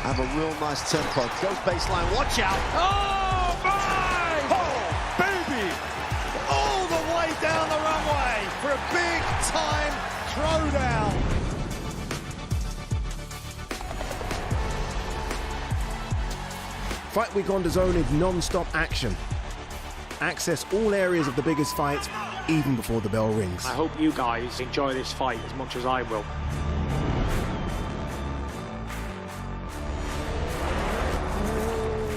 have a real nice tempo. Goes baseline, watch out. Oh, my! Oh, baby! All the way down the runway for a big-time throwdown. Fight Week on DAZN is non-stop action. Access all areas of the biggest fights, even before the bell rings. I hope you guys enjoy this fight as much as I will.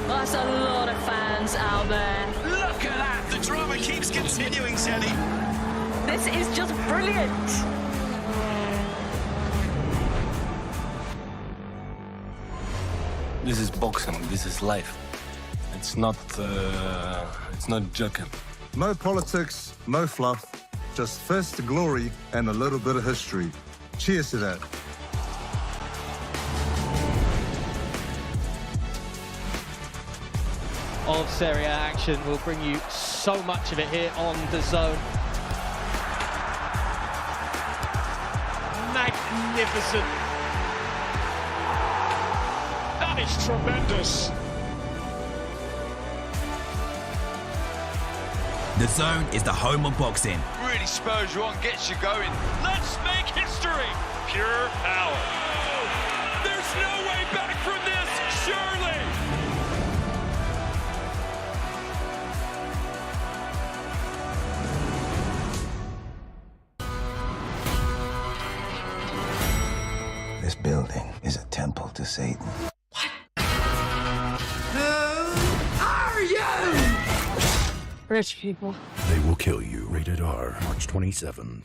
That's a lot of fans out there. Look at that! The drama keeps continuing, Sally. This is just brilliant. This is boxing. This is life. It's not joking. No politics, no fluff, just first to glory and a little bit of history. Cheers to that. Of Serie A action. We'll bring you so much of it here on DAZN. Magnificent. That is tremendous. DAZN is the home of boxing. Really spurs you on, gets you going. Let's make history. Pure power. There's no way back from this, surely. This building is a temple to Satan. What? Who are you? Rich people. They will kill you. Rated R. March 27th.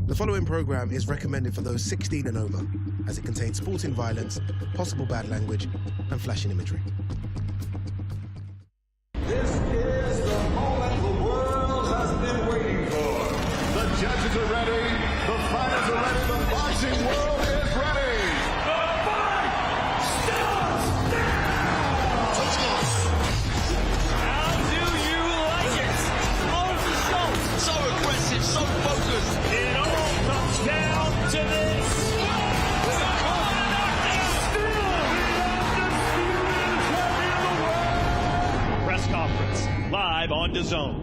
The following program is recommended for those 16 and over, as it contains sporting violence, possible bad language, and flashing imagery. This is the moment the world has been waiting for. The judges are ready, the fighters are ready, the boxing world is ready. The fight starts now! How do you like it? So aggressive, so focused. It all comes down to this. Press conference live on DAZN.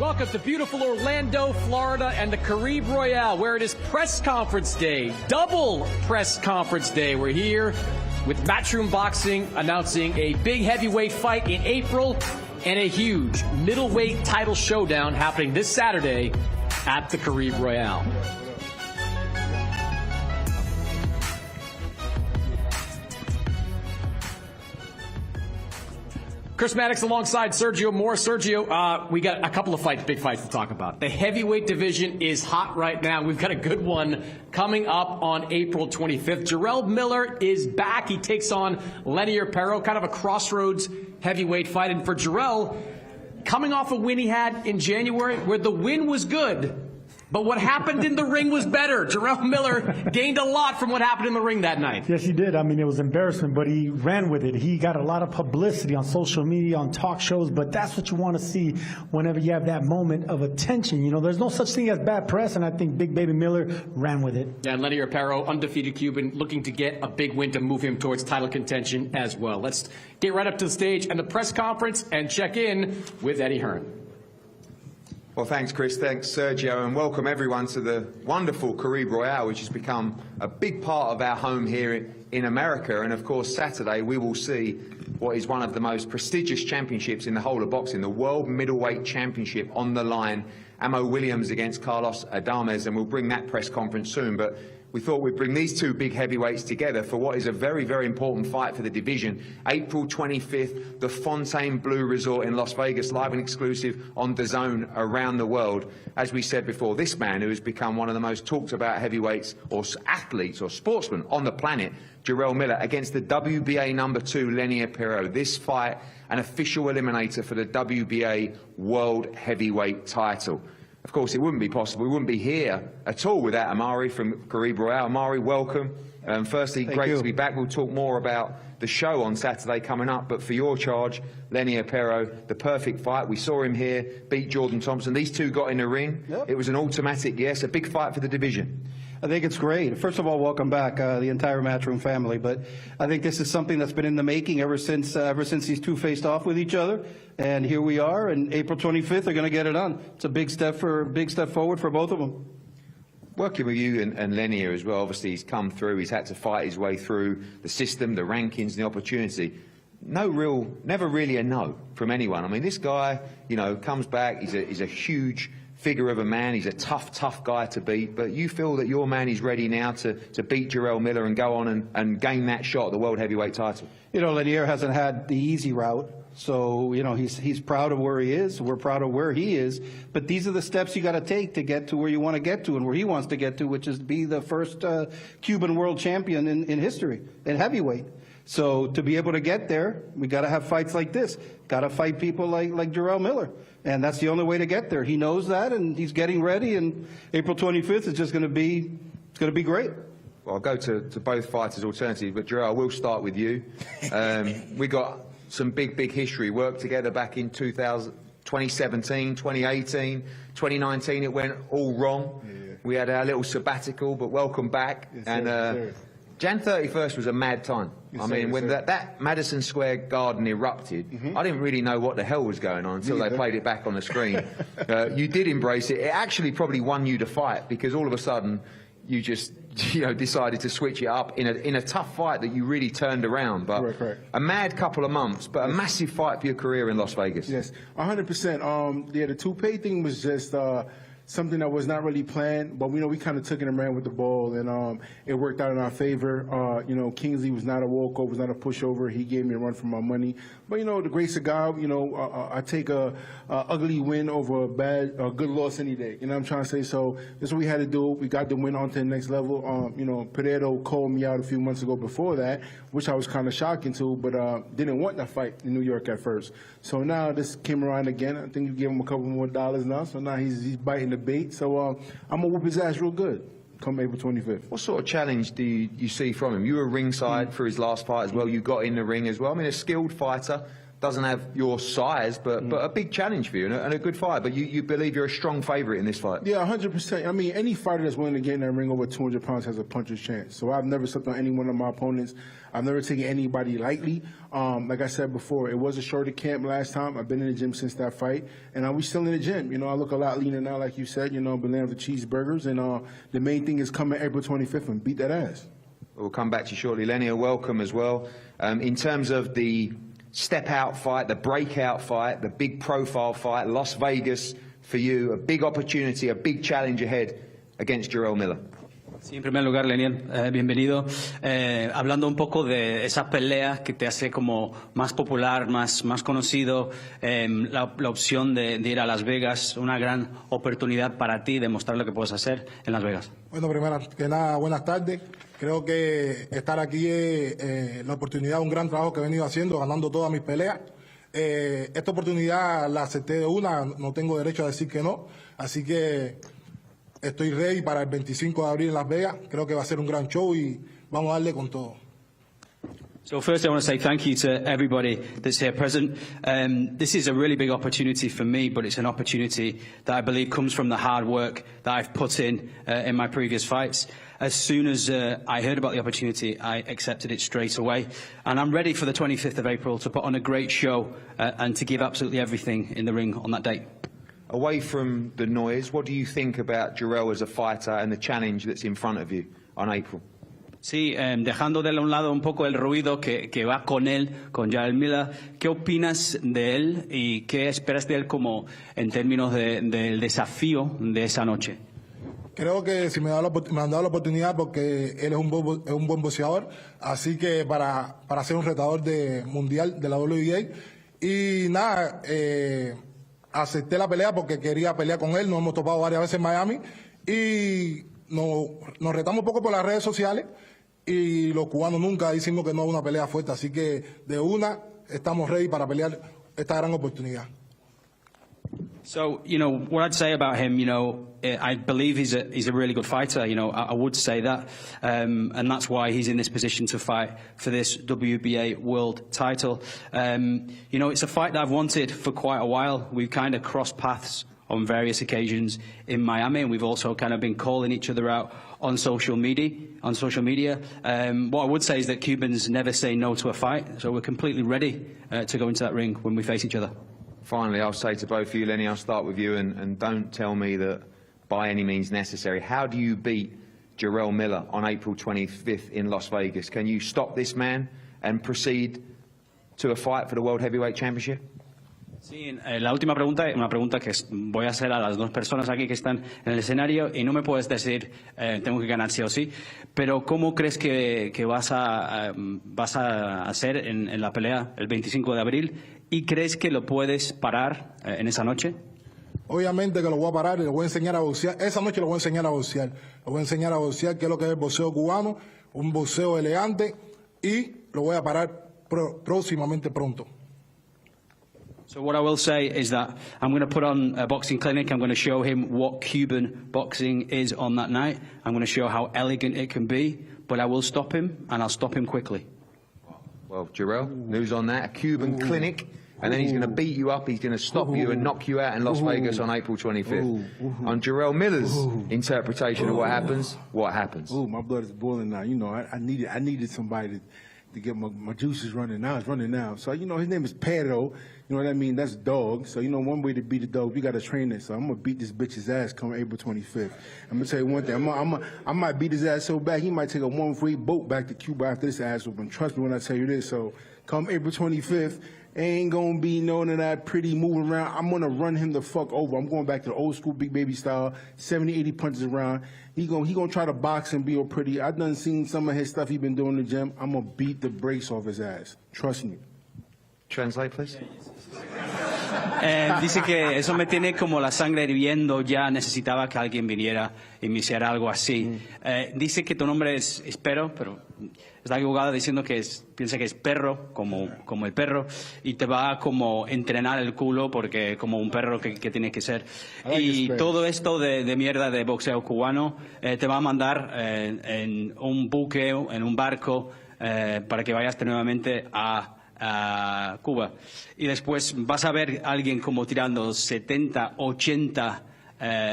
Welcome to beautiful Orlando, Florida, and the Caribe Royale, where it is press conference day, double press conference day. We're here with Matchroom Boxing announcing a big heavyweight fight in April and a huge middleweight title showdown happening this Saturday at the Caribe Royale. Chris Maddox alongside Sergio Moore. Sergio, we got a couple of fights, big fights to talk about. The heavyweight division is hot right now. We've got a good one coming up on April 25th. Jarrell Miller is back. He takes on Lenier, kind of a crossroads heavyweight fight. And for Jarrell, coming off a win he had in January, where the win was good, but what happened in the ring was better. Jarrell Miller gained a lot from what happened in the ring that night. Yes, he did. I mean, it was embarrassment, but he ran with it. He got a lot of publicity on social media, on talk shows, but that's what you want to see whenever you have that moment of attention. You know, there's no such thing as bad press, and I think Big Baby Miller ran with it. Yeah, and Lenier, undefeated Cuban, looking to get a big win to move him towards title contention as well. Let's get right up to the stage and the press conference and check in with Eddie Hearn. Well, thanks, Chris. Thanks, Sergio, and welcome everyone to the wonderful Caribe Royale, which has become a big part of our home here in America. And of course, Saturday we will see what is one of the most prestigious championships in the whole of boxing, the World Middleweight Championship on the line. Amo Williams against Carlos Adames, and we'll bring that press conference soon. But we thought we'd bring these two big heavyweights together for what is a very, very important fight for the division. April 25th, the Fontainebleau Resort in Las Vegas, live and exclusive on DAZN around the world. As we said before, this man who has become one of the most talked about heavyweights or athletes or sportsmen on the planet, Jarrell Miller, against the WBA #2 Lenier. This fight, an official eliminator for the WBA World Heavyweight title. Of course, it wouldn't be possible. We wouldn't be here at all without Amari from Caribe Royale. Amari, welcome. Firstly, great to be back. We'll talk more about the show on Saturday coming up, but for your charge, Lenier Pero, the perfect fight. We saw him here beat Jordan Thompson. These two got in the ring. Yep. It was an automatic yes, a big fight for the division. I think it's great. First of all, welcome back, the entire Matchroom family. But I think this is something that's been in the making ever since these two faced off with each other. And here we are, and April 25th, they're going to get it done. It's a big step forward for both of them. Working with you and Lenier as well, obviously he's come through, he's had to fight his way through the system, the rankings, the opportunity. Never really a no from anyone. I mean, this guy, you know, comes back, he's a huge figure of a man, he's a tough guy to beat, but you feel that your man is ready now to beat Jarrell Miller and go on and gain that shot at the World Heavyweight title? You know, Lenier hasn't had the easy route. So, you know, he's proud of where he is. We're proud of where he is. But these are the steps you got to take to get to where you want to get to and where he wants to get to, which is be the first Cuban world champion in history, in heavyweight. So to be able to get there, we got to have fights like this. Got to fight people like Jarrell Miller. And that's the only way to get there. He knows that, and he's getting ready. And April 25th is just going to be great. Well, I'll go to both fighters' alternatives, but Jarrell, we'll start with you. We got some big history. Worked together back in 2017, 2018, 2019. It went all wrong. Yeah. We had our little sabbatical, but welcome back. Yes, and Jan 31st was a mad time. Yes, I mean, when that Madison Square Garden erupted, I didn't really know what the hell was going on until they played it back on the screen. You did embrace it. It actually probably won you the fight, because all of a sudden you just, you know, decided to switch it up in a tough fight that you really turned around. But correct. A mad couple of months, but a massive fight for your career in Las Vegas. Yes, 100%. Yeah, the toupee thing was just something that was not really planned, but we kind of took it and ran with the ball, and it worked out in our favor. You know, Kingsley was not a walkover, was not a pushover. He gave me a run for my money. But you know, the grace of God, you know, I take a ugly win over a good loss any day. You know what I'm trying to say? So this is what we had to do. We got the win on to the next level. You know, Pereiro called me out a few months ago before that, which I was kind of shocked into, but didn't want that fight in New York at first. So now this came around again. I think you gave him a couple more dollars now. So now he's biting the bait. So I'm going to whoop his ass real good come April 25th. What sort of challenge do you see from him? You were ringside for his last fight as well. You got in the ring as well. I mean, a skilled fighter, doesn't have your size, but a big challenge for you and a good fight. But you believe you're a strong favourite in this fight? Yeah, 100%. I mean, any fighter that's willing to get in that ring over 200 pounds has a puncher's chance. So I've never stepped on any one of my opponents. I've never taken anybody lightly. Like I said before, it was a shorter camp last time. I've been in the gym since that fight, and we're still in the gym. You know, I look a lot leaner now, like you said. You know, been there for cheeseburgers, and the main thing is coming April 25th and beat that ass. We'll come back to you shortly. Lenier, welcome as well. In terms of the step-out fight, the breakout fight, the big profile fight, Las Vegas for you, a big opportunity, a big challenge ahead against Jarrell Miller. Sí, en primer lugar, Lenier, bienvenido. Hablando un poco de esas peleas que te hace como más popular, más conocido, la opción de ir a Las Vegas, una gran oportunidad para ti de mostrar lo que puedes hacer en Las Vegas. Bueno, primero que nada, buenas tardes. Creo que estar aquí es la oportunidad, un gran trabajo que he venido haciendo, ganando todas mis peleas. Esta oportunidad la acepté de una, no tengo derecho a decir que no, así que estoy ready para el 25 de abril en Las Vegas. Creo que va a ser un gran show y vamos a darle con todo. So first I want to say thank you to everybody that's here present. This is a really big opportunity for me, but it's an opportunity that I believe comes from the hard work that I've put in my previous fights. As soon as I heard about the opportunity, I accepted it straight away. And I'm ready for the 25th of April to put on a great show and to give absolutely everything in the ring on that date. Away from the noise, what do you think about Jarrell as a fighter and the challenge that's in front of you on April? Sí, dejando de un lado un poco el ruido que va con él, con Jarrell Miller, ¿qué opinas de él y qué esperas de él como en términos del desafío de esa noche? Creo que si me han dado la oportunidad porque él es un buen boxeador, así que para ser un retador mundial de la WBA. Y nada, acepté la pelea porque quería pelear con él, nos hemos topado varias veces en Miami y nos retamos un poco por las redes sociales y los cubanos nunca decimos que no es una pelea fuerte, así que de una estamos ready para pelear esta gran oportunidad. So, what I'd say about him, I believe he's a really good fighter. I would say that. And that's why he's in this position to fight for this WBA world title. It's a fight that I've wanted for quite a while. We've kind of crossed paths on various occasions in Miami, and we've also kind of been calling each other out on social media. What I would say is that Cubans never say no to a fight, so we're completely ready to go into that ring when we face each other. Finally, I'll say to both of you, Lenny, I'll start with you, and don't tell me that by any means necessary. How do you beat Jarrell Miller on April 25th in Las Vegas? Can you stop this man and proceed to a fight for the World Heavyweight Championship? Sí, la última pregunta es una pregunta que voy a hacer a las dos personas aquí que están en el escenario, y no me puedes decir tengo que ganar sí o sí, pero ¿cómo crees que vas a hacer en la pelea el 25 de abril? ¿Y crees que lo puedes parar en esa noche? Obviamente que lo voy a parar y le voy a enseñar a boxear. Esa noche lo voy a enseñar a boxear. Le voy a enseñar a boxear qué es lo que es el boxeo cubano, un boxeo elegante, y lo voy a parar próximamente pronto. So what I will say is that I'm going to put on a boxing clinic. I'm going to show him what Cuban boxing is on that night. I'm going to show how elegant it can be, but I will stop him, and I'll stop him quickly. Well, Jarrell, news on that, a Cuban clinic, and then he's going to beat you up, he's going to stop you and knock you out in Las Vegas on April 25th. On Jarrell Miller's interpretation of what happens, what happens? Oh, my blood is boiling now. I needed somebody to get my juices running now. It's running now. So, his name is Pedro. You know what I mean? That's dog. So, one way to beat a dog, we got to train it. So I'm going to beat this bitch's ass come April 25th. I'm going to tell you one thing. I might beat his ass so bad, he might take a one-free boat back to Cuba after this ass whooping. Trust me when I tell you this. So come April 25th, ain't going to be none of that pretty moving around. I'm going to run him the fuck over. I'm going back to the old school Big Baby style, 70, 80 punches around. He gonna try to box and be all pretty. I done seen some of his stuff he been doing in the gym. I'm going to beat the brakes off his ass. Trust me. Translate, please. Dice que eso me tiene como la sangre hirviendo, ya necesitaba que alguien viniera y me hiciera algo así. Dice que tu nombre es Perro, pero está equivocada diciendo que piensa que es perro, como el perro, y te va a como entrenar el culo porque como un perro que tiene que ser. Y todo esto de mierda de boxeo cubano te va a mandar en un buque, en un barco, para que vayas nuevamente a Cuba, y después vas a ver a alguien como tirando 70, 80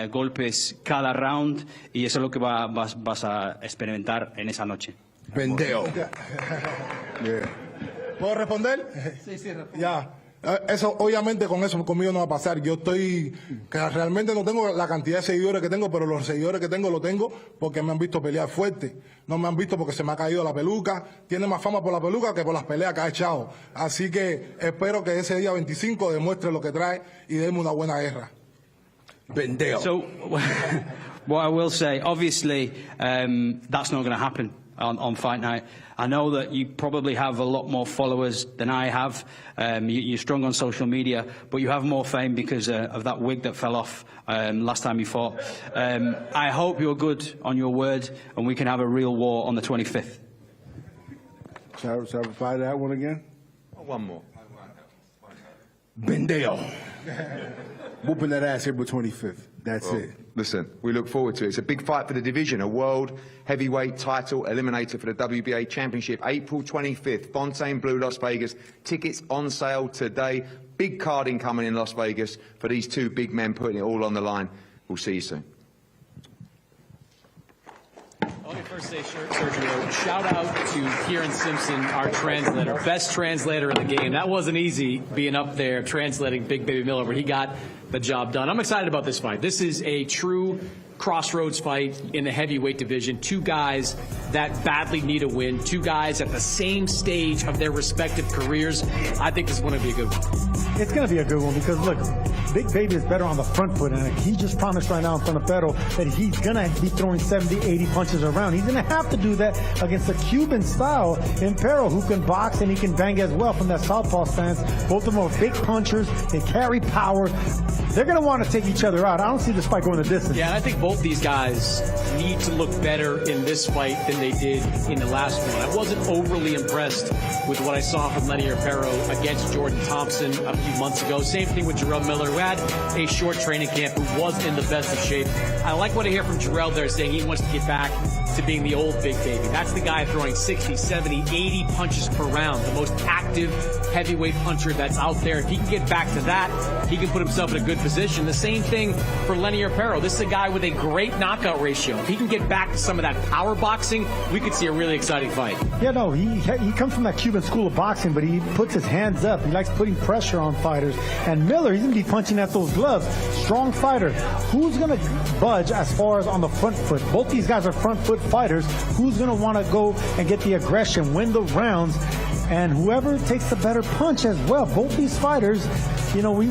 golpes cada round, y eso es lo que vas a experimentar en esa noche. Pendeo. ¿Puedo responder? Sí, Ya. Eso, obviamente, conmigo no va a pasar. Yo que realmente no tengo la cantidad de seguidores que tengo, pero los seguidores que tengo, lo tengo porque me han visto pelear fuerte. No me han visto porque se me ha caído la peluca. Tiene más fama por la peluca que por las peleas que ha echado. Así que espero que ese día 25 demuestre lo que trae y demos una buena guerra. Pendeo. So, what I will say, obviously, that's not going to happen on fight night. I know that you probably have a lot more followers than I have. You're strong on social media, but you have more fame because of that wig that fell off last time you fought. I hope you're good on your word and we can have a real war on the 25th. Shall I reply to that one again? One more. Pendeo. Whooping that ass April 25th. That's it. Listen, we look forward to it. It's a big fight for the division, a world heavyweight title eliminator for the WBA Championship, April 25th, Fontainebleau, Las Vegas. Tickets on sale today. Big card incoming in Las Vegas for these two big men putting it all on the line. We'll see you soon. Let me first say, Sergio, shout out to Kieran Simpson, our translator, best translator in the game. That wasn't easy being up there translating Big Baby Miller, but he got the job done. I'm excited about this fight. This is a true crossroads fight in the heavyweight division. Two guys that badly need a win. Two guys at the same stage of their respective careers. I think this is going to be a good one. It's going to be a good one because, look, Big Baby is better on the front foot, and he just promised right now in front of Pedro that he's going to be throwing 70, 80 punches around. He's going to have to do that against a Cuban style in Pedro, who can box and he can bang as well from that southpaw stance. Both of them are big punchers. They carry power. they're going to want to take each other out. I don't see this fight going the distance. Yeah, and I think both these guys need to look better in this fight than they did in the last one. I wasn't overly impressed with what I saw from Lenier Pero against Jordan Thompson a few months ago. Same thing with Jarrell Miller, who had a short training camp, who was in the best of shape. I like what I hear from Jarrell there, saying he wants to get back to being the old big baby. That's the guy throwing 60, 70, 80 punches per round, the most active heavyweight puncher that's out there. If he can get back to that, he can put himself in a good position. The same thing for Lenier Pero. This is a guy with a great knockout ratio. If he can get back to some of that power boxing, we could see a really exciting fight. Yeah, no, he comes from that Cuban school of boxing, but he puts his hands up. He likes putting pressure on fighters. And Miller, he's going to be punching at those gloves. Strong fighter. Who's going to budge as far as on the front foot? Both these guys are front foot fighters. Who's going to want to go and get the aggression, win the rounds? And whoever takes the better punch as well. Both these fighters, you know, we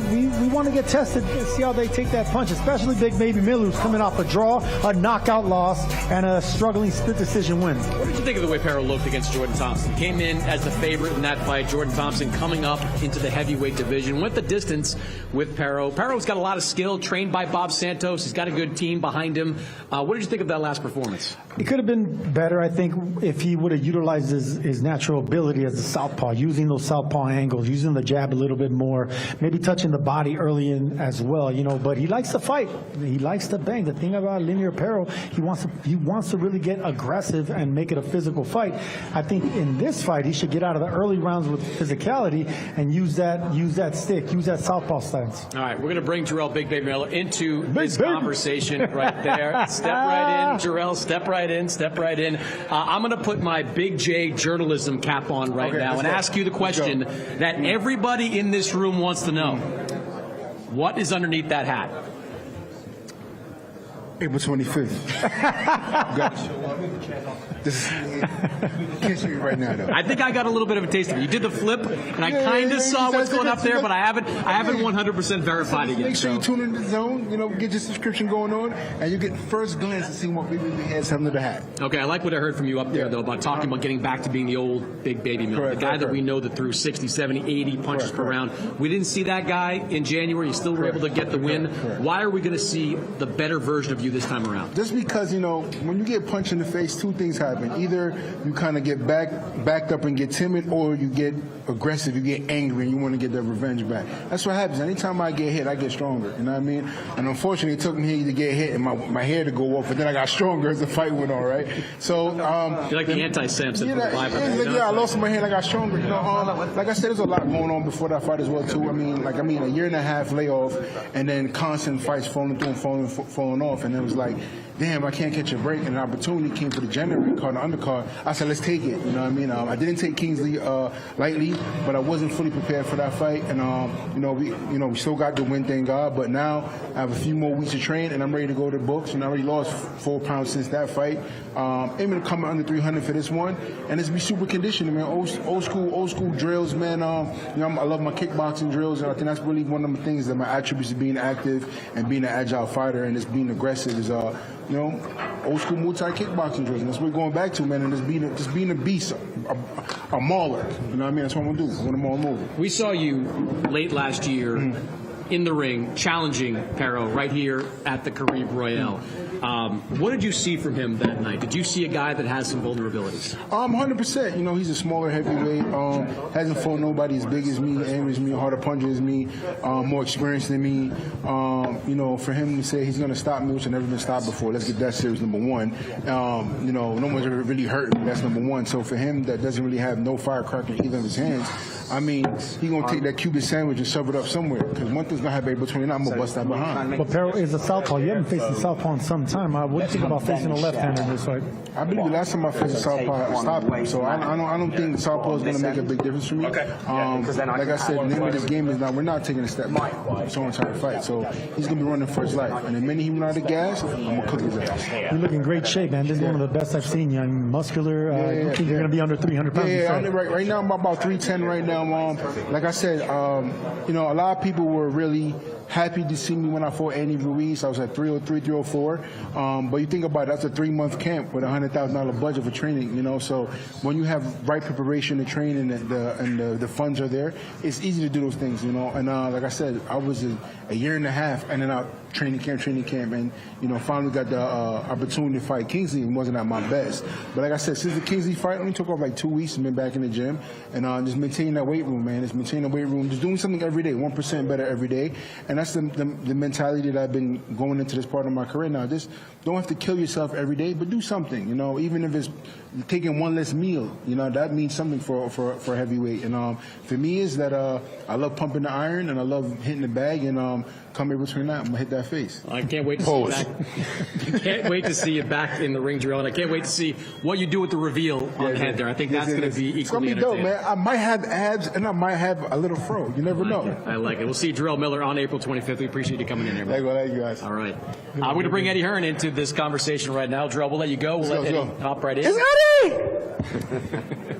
want to get tested and see how they take that punch, especially Big Baby Miller, who's coming off a draw, a knockout loss, and a struggling split decision win. What did you think of the way Pero looked against Jordan Thompson? Came in as the favorite in that fight. Jordan Thompson coming up into the heavyweight division. Went the distance with Pero. Pero's got a lot of skill, trained by Bob Santos. He's got a good team behind him. What did you think of that last performance? It could have been better, I think, if he would have utilized his natural ability as a southpaw, using those southpaw angles, using the jab a little bit more, maybe touching the body early in as well, you know. But he likes to fight. He likes to bang. The thing about Lenier Pero, he wants to really get aggressive and make it a physical fight. I think in this fight, he should get out of the early rounds with physicality and use that stick, use that southpaw stance. All right, we're going to bring Jarrell Big Baby Miller into this conversation right there. Step right in, Jarrell. Step right in. Step right in. I'm going to put my Big J journalism cap on right now and ask you the question that everybody in this room wants to know. What is underneath that hat? April 25th. Gotcha. This is, can't show you right now, though. I think I got a little bit of a taste of it. You did the flip, and I kind of saw what's going up there, but I haven't 100% verified it yet. Make sure you tune in the zone, you know, get your subscription going on, and you get first glance to see what Big Baby has under the hat. Okay, I like what I heard from you up there, though, about talking about getting back to being the old Big Baby Miller, the guy that we know that threw 60, 70, 80 punches per round. We didn't see that guy in January. You still were able to get the win. Why are we going to see the better version of you this time around? Just because, you know, when you get punched in the face, two things happen. Either you kind of get backed up and get timid, or you get aggressive, you get angry, and you want to get that revenge back. That's what happens. Anytime I get hit, I get stronger. You know what I mean? And unfortunately, it took me to get hit and my hair to go off, but then I got stronger as the fight went on, right? So you're like the anti-Samson. Yeah, I lost my hair and I got stronger. You know, like I said, there's a lot going on before that fight as well too. I mean, a year and a half layoff, and then constant fights falling through and falling off, and it was like, damn, I can't catch a break. And an opportunity came for the January card, the undercard. I said, let's take it. You know what I mean? I didn't take Kingsley lightly, but I wasn't fully prepared for that fight. And we still got the win, thank God. But now I have a few more weeks to train, and I'm ready to go to the books. And I already lost 4 pounds since that fight. Aiming to come under 300 for this one, and it's be super conditioning, man. Old school drills, man. I love my kickboxing drills, and I think that's really one of the things that my attributes of being active and being an agile fighter and just being aggressive is old school Muay Thai kickboxing drills, and that's what we're going back to, man. And just being a beast, a mauler. You know what I mean? That's what I'm gonna do. I'm gonna maul him over. We saw you late last year in the ring challenging Pero right here at the Caribe Royale. What did you see from him that night? Did you see a guy that has some vulnerabilities? 100%. You know, he's a smaller heavyweight. Hasn't fought nobody as big as me, angry as me, harder puncher as me, more experienced than me. For him to say he's going to stop me, which I've never been stopped before. Let's get that serious, number one. No one's ever really hurt me. That's number one. So for him, that doesn't really have no firecracker in either of his hands. I mean, he's going to take that Cuban sandwich and shove it up somewhere. Because one thing's going to happen April 29, I'm going to bust that behind. But Pero is a southpaw. You haven't faced a southpaw in some time. What do you think about facing a left-hander in this fight? I believe the last time I faced a southpaw, I stopped him. So I don't think the southpaw is going to make a big difference for me. Like I said, the name of this game is now we're not taking a step back. So I'm trying to fight. So he's going to be running for his life. And the minute he runs out of gas, I'm going to cook his ass. You look in great shape, man. This is one of the best I've seen you. Muscular. You think you're going to be under 300 pounds? Yeah, right now I'm about 310 right now. Like I said, a lot of people were really really happy to see me when I fought Andy Ruiz. I was at 303, 304. But you think about it, that's a 3-month camp with a $100,000 budget for training, you know. So when you have right preparation and training and the funds are there, it's easy to do those things, you know. And like I said, I was a year and a half in and out training camp, and, you know, finally got the opportunity to fight Kingsley and wasn't at my best. But like I said, since the Kingsley fight, only took off like 2 weeks and been back in the gym. And just maintaining that weight room, man. Just maintaining the weight room. Just doing something every day, 1% better every day. And that's the mentality that I've been going into this part of my career now. Just don't have to kill yourself every day, but do something, you know, even if it's taking one less meal, you know, that means something for heavyweight. And for me is that I love pumping the iron and I love hitting the bag, and come April 29th, I'm going to hit that face. I can't wait to see you back. I can't wait to see you back in the ring, Jarrell, and I can't wait to see what you do with the reveal on the head there. I think that's going to be equally It's going to be dope, man. I might have abs and I might have a little fro. You never know. I like it. We'll see Jarrell Miller on April 25th. We appreciate you coming in here, man. Thank you, guys. All right. We're going to bring Eddie Hearn into this conversation right now. Jarrell, we'll let you go. We'll let Eddie hop right in. It's Eddie!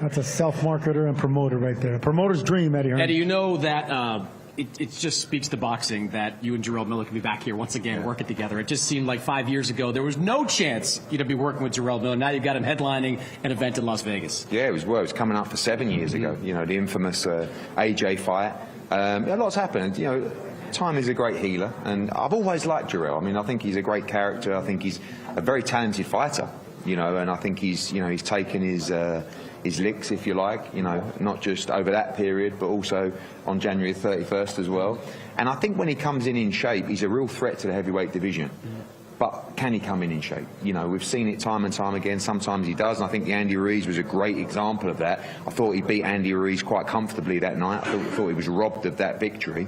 That's a self-marketer and promoter right there. A promoter's dream, Eddie Hearn. Eddie, you know that it just speaks to boxing that you and Jarrell Miller can be back here once again working together. It just seemed like 5 years ago there was no chance you'd be working with Jarrell Miller. Now you've got him headlining an event in Las Vegas. Yeah, it was coming up for 7 years ago. You know, the infamous AJ fight. A lot's happened. You know, time is a great healer, and I've always liked Jarrell. I mean, I think he's a great character. I think he's a very talented fighter. You know, and I think he's taken his licks, if you like, you know, not just over that period, but also on January 31st as well. And I think when he comes in shape, he's a real threat to the heavyweight division. But can he come in shape? You know, we've seen it time and time again. Sometimes he does, and I think Andy Ruiz was a great example of that. I thought he beat Andy Ruiz quite comfortably that night. I thought he was robbed of that victory.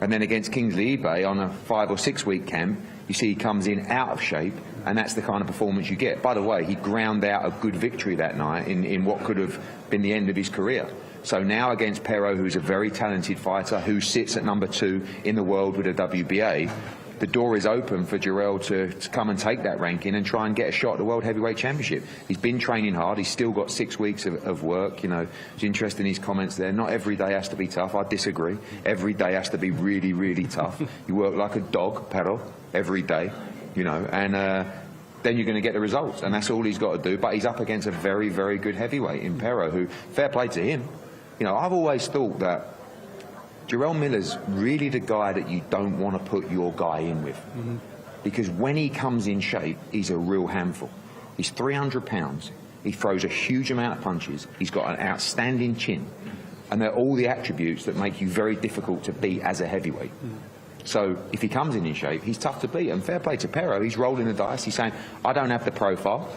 And then against Kingsley EBay on a 5 or 6 week camp, you see he comes in out of shape, and that's the kind of performance you get. By the way, he ground out a good victory that night in what could have been the end of his career. So now against Pero, who's a very talented fighter, who sits at number 2 in the world with a WBA, the door is open for Jarrell to come and take that ranking and try and get a shot at the World Heavyweight Championship. He's been training hard. He's still got 6 weeks of work. You know, it's interesting his comments there. Not every day has to be tough. I disagree. Every day has to be really, really tough. You work like a dog, Pero, every day, you know, and then you're going to get the results. And that's all he's got to do. But he's up against a very, very good heavyweight in Pero, who, fair play to him. You know, I've always thought that Jarrell Miller's really the guy that you don't want to put your guy in with. Because when he comes in shape, he's a real handful. He's 300 pounds. He throws a huge amount of punches. He's got an outstanding chin. And they're all the attributes that make you very difficult to beat as a heavyweight. So if he comes in shape, he's tough to beat. And fair play to Pero, he's rolling the dice. He's saying, I don't have the profile.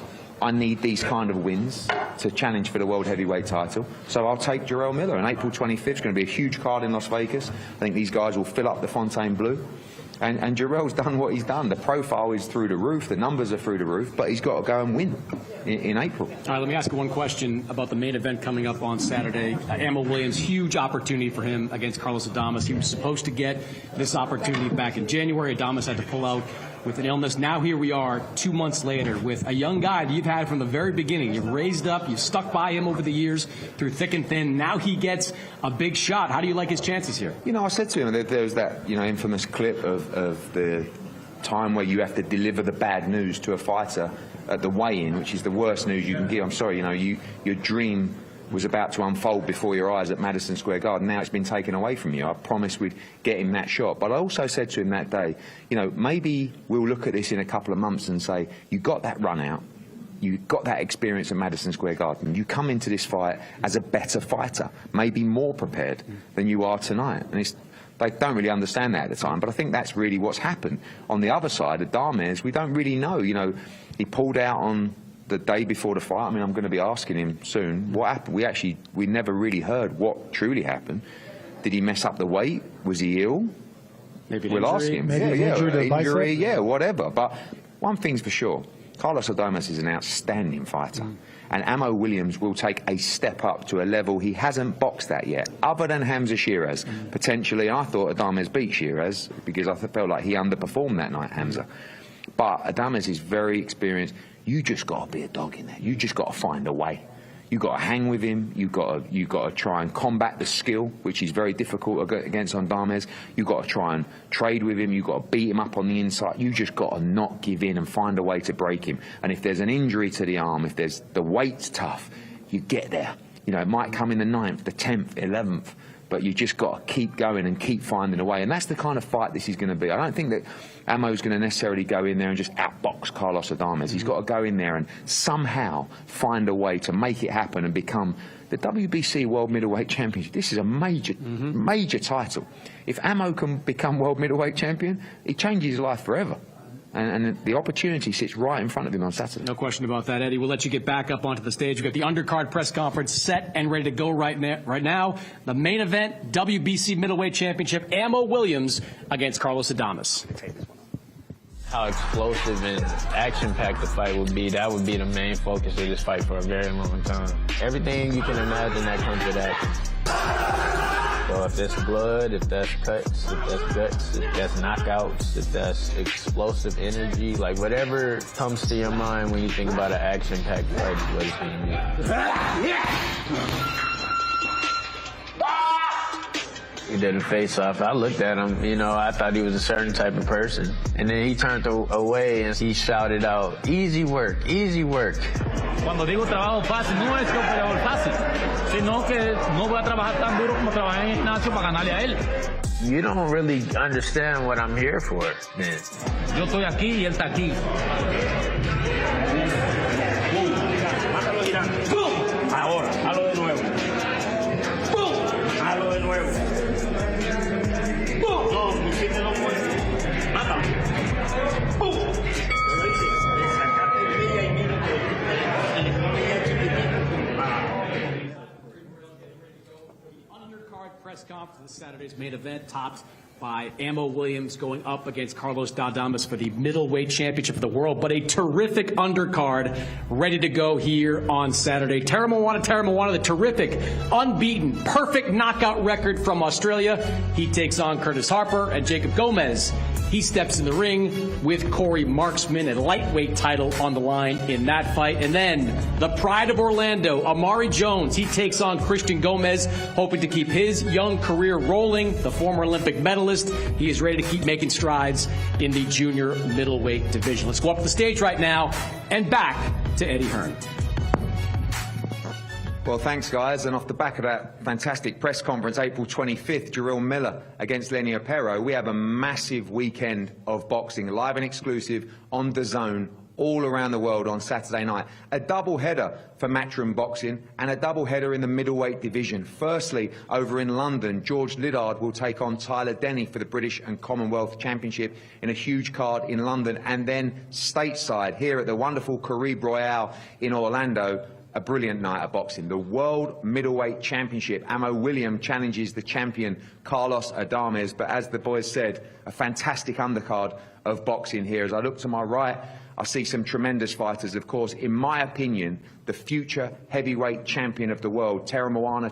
I need these kind of wins to challenge for the World Heavyweight title. So I'll take Jarrell Miller. And April 25th is going to be a huge card in Las Vegas. I think these guys will fill up the Fontainebleau. And Jarrell's done what he's done. The profile is through the roof. The numbers are through the roof. But he's got to go and win in April. All right, let me ask you one question about the main event coming up on Saturday. Ammo Williams, huge opportunity for him against Carlos Adames. He was supposed to get this opportunity back in January. Adames had to pull out with an illness. Now here we are 2 months later with a young guy that you've had from the very beginning. You've raised up, you've stuck by him over the years through thick and thin. Now he gets a big shot. How do you like his chances here? You know, I said to him that there was that, you know, infamous clip of the time where you have to deliver the bad news to a fighter at the weigh-in, which is the worst news you can give. I'm sorry, you know, your dream was about to unfold before your eyes at Madison Square Garden. Now it's been taken away from you. I promised we'd get him that shot. But I also said to him that day, you know, maybe we'll look at this in a couple of months and say, you got that run out. You got that experience at Madison Square Garden. You come into this fight as a better fighter, maybe more prepared than you are tonight. And they don't really understand that at the time, but I think that's really what's happened. On the other side, Adames, we don't really know. You know, he pulled out on the day before the fight. I mean, I'm going to be asking him soon what happened. We never really heard what truly happened. Did he mess up the weight? Was he ill? Maybe we'll ask him. Maybe injury, yeah, whatever. But one thing's for sure, Carlos Adames is an outstanding fighter. And Ammo Williams will take a step up to a level he hasn't boxed at yet, other than Hamza Shiraz. Potentially, I thought Adames beat Shiraz because I felt like he underperformed that night, Hamza. But Adames is very experienced. You just got to be a dog in there. You just got to find a way. You've got to hang with him. You've got to try and combat the skill, which is very difficult against Adames. You've got to try and trade with him. You've got to beat him up on the inside. You just got to not give in and find a way to break him. And if there's an injury to the arm, if there's the weight's tough, you get there. You know, it might come in the 9th, the 10th, 11th. But you just got to keep going and keep finding a way. And that's the kind of fight this is going to be. I don't think that Amo's going to necessarily go in there and just outbox Carlos Adames. He's got to go in there and somehow find a way to make it happen and become the WBC World Middleweight Championship. This is a major, major title. If Amo can become World Middleweight Champion, it changes his life forever. And the opportunity sits right in front of him on Saturday. No question about that, Eddie. We'll let you get back up onto the stage. We've got the undercard press conference set and ready to go right now. The main event, WBC Middleweight Championship, Amo Williams against Carlos Adames. How explosive and action-packed the fight would be, that would be the main focus of this fight for a very long time. Everything you can imagine that comes with action. So if that's blood, if that's cuts, if that's guts, if that's knockouts, if that's explosive energy, like whatever comes to your mind when you think about an action-packed fight is what it's going to be. He did a face-off. I looked at him, you know, I thought he was a certain type of person. And then he turned away and he shouted out, "Easy work, easy work." Cuando digo trabajo fácil, no es que un peleador fácil, sino que no voy a trabajar tan duro como trabajé en el gimnasio para ganarle a él. You don't really understand what I'm here for, man. Yo estoy aquí y él está aquí. Ahora, hazlo de nuevo. Hazlo de nuevo. No, mi gente no puede. Mátame. Undercard press conference, Saturday's main event, topped by Amo Williams going up against Carlos Adames for the middleweight championship of the world, but a terrific undercard ready to go here on Saturday. Tara Moana, the terrific, unbeaten, perfect knockout record from Australia. He takes on Curtis Harper and Jacob Gomez. He steps in the ring with Corey Marksman, a lightweight title on the line in that fight. And then the pride of Orlando, Amari Jones. He takes on Christian Gomez, hoping to keep his young career rolling. The former Olympic medalist. He is ready to keep making strides in the junior middleweight division. Let's go up the stage right now and back to Eddie Hearn. Well, thanks, guys. And off the back of that fantastic press conference, April 25th, Jarrell Miller against Lenier, we have a massive weekend of boxing, live and exclusive on DAZN, all around the world on Saturday night. A double-header for Matchroom Boxing and a double-header in the middleweight division. Firstly, over in London, George Liddard will take on Tyler Denny for the British and Commonwealth Championship in a huge card in London. And then stateside, here at the wonderful Caribe Royale in Orlando, a brilliant night of boxing. The World Middleweight Championship. Amo Williams challenges the champion Carlos Adames. But as the boys said, a fantastic undercard of boxing here. As I look to my right, I see some tremendous fighters. Of course, in my opinion, the future heavyweight champion of the world, Tara Moana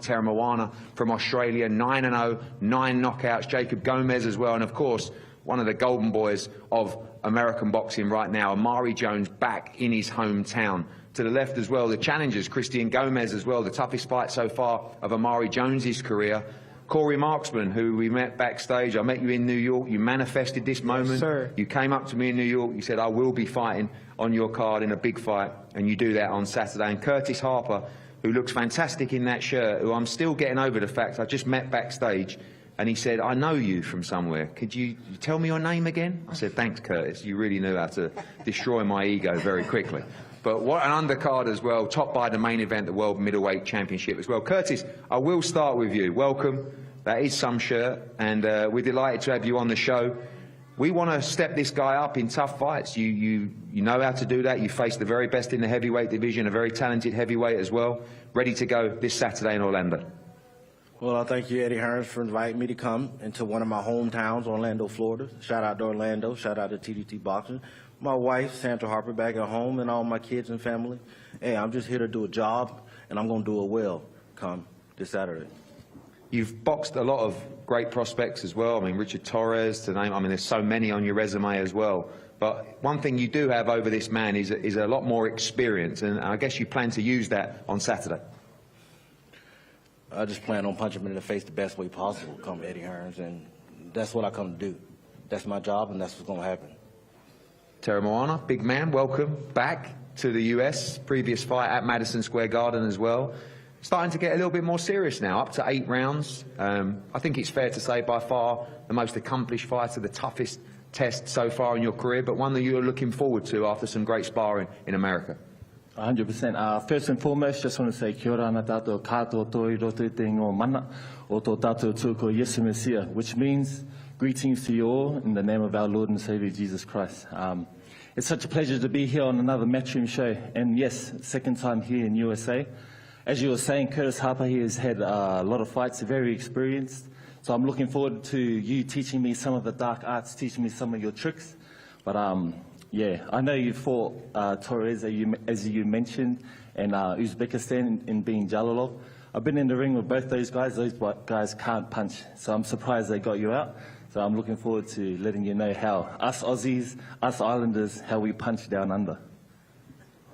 from Australia, 9-0, 9 knockouts. Jacob Gomez as well. And of course, one of the golden boys of American boxing right now, Amari Jones, back in his hometown. To the left as well, the challengers, Christian Gomez as well, the toughest fight so far of Amari Jones's career. Corey Marksman, who we met backstage. I met you in New York. You manifested this moment. Yes, sir. You came up to me in New York. You said, I will be fighting on your card in a big fight. And you do that on Saturday. And Curtis Harper, who looks fantastic in that shirt, who I'm still getting over the fact I just met backstage. And he said, I know you from somewhere. Could you tell me your name again? I said, thanks, Curtis. You really knew how to destroy my ego very quickly. But what an undercard as well, topped by the main event, the World Middleweight Championship as well. Curtis, I will start with you. Welcome. That is some shirt, and we're delighted to have you on the show. We want to step this guy up in tough fights. You know how to do that. You face the very best in the heavyweight division, a very talented heavyweight as well. Ready to go this Saturday in Orlando. Well, I thank you, Eddie Hearn, for inviting me to come into one of my hometowns, Orlando, Florida. Shout out to Orlando. Shout out to TDT Boxing. My wife, Sandra Harper, back at home, and all my kids and family. Hey, I'm just here to do a job, and I'm going to do it well come this Saturday. You've boxed a lot of great prospects as well. I mean, Richard Torres to name. I mean, there's so many on your resume as well. But one thing you do have over this man is a lot more experience, and I guess you plan to use that on Saturday. I just plan on punching him in the face the best way possible, come Eddie Hearns, and that's what I come to do. That's my job, and that's what's going to happen. Terry Moana, big man, welcome back to the US. Previous fight at Madison Square Garden as well. Starting to get a little bit more serious now, up to 8 rounds. I think it's fair to say by far the most accomplished fighter, the toughest test so far in your career, but one that you're looking forward to after some great sparring in America. 100%. First and foremost, just want to say kia ora ana tātou kātou toi roto te ngō mana o tō tātou tūko Yesu Mesia, which means greetings to you all in the name of our Lord and Saviour Jesus Christ. It's such a pleasure to be here on another Matchroom show, and yes, second time here in USA. As you were saying, Curtis Harper, he has had a lot of fights, very experienced. So I'm looking forward to you teaching me some of the dark arts, teaching me some of your tricks. But yeah, I know you fought Torres, as you mentioned, and Uzbekistan in being Jarrell. I've been in the ring with both those guys. Those guys can't punch, so I'm surprised they got you out. So I'm looking forward to letting you know how us Aussies, us Islanders, how we punch down under.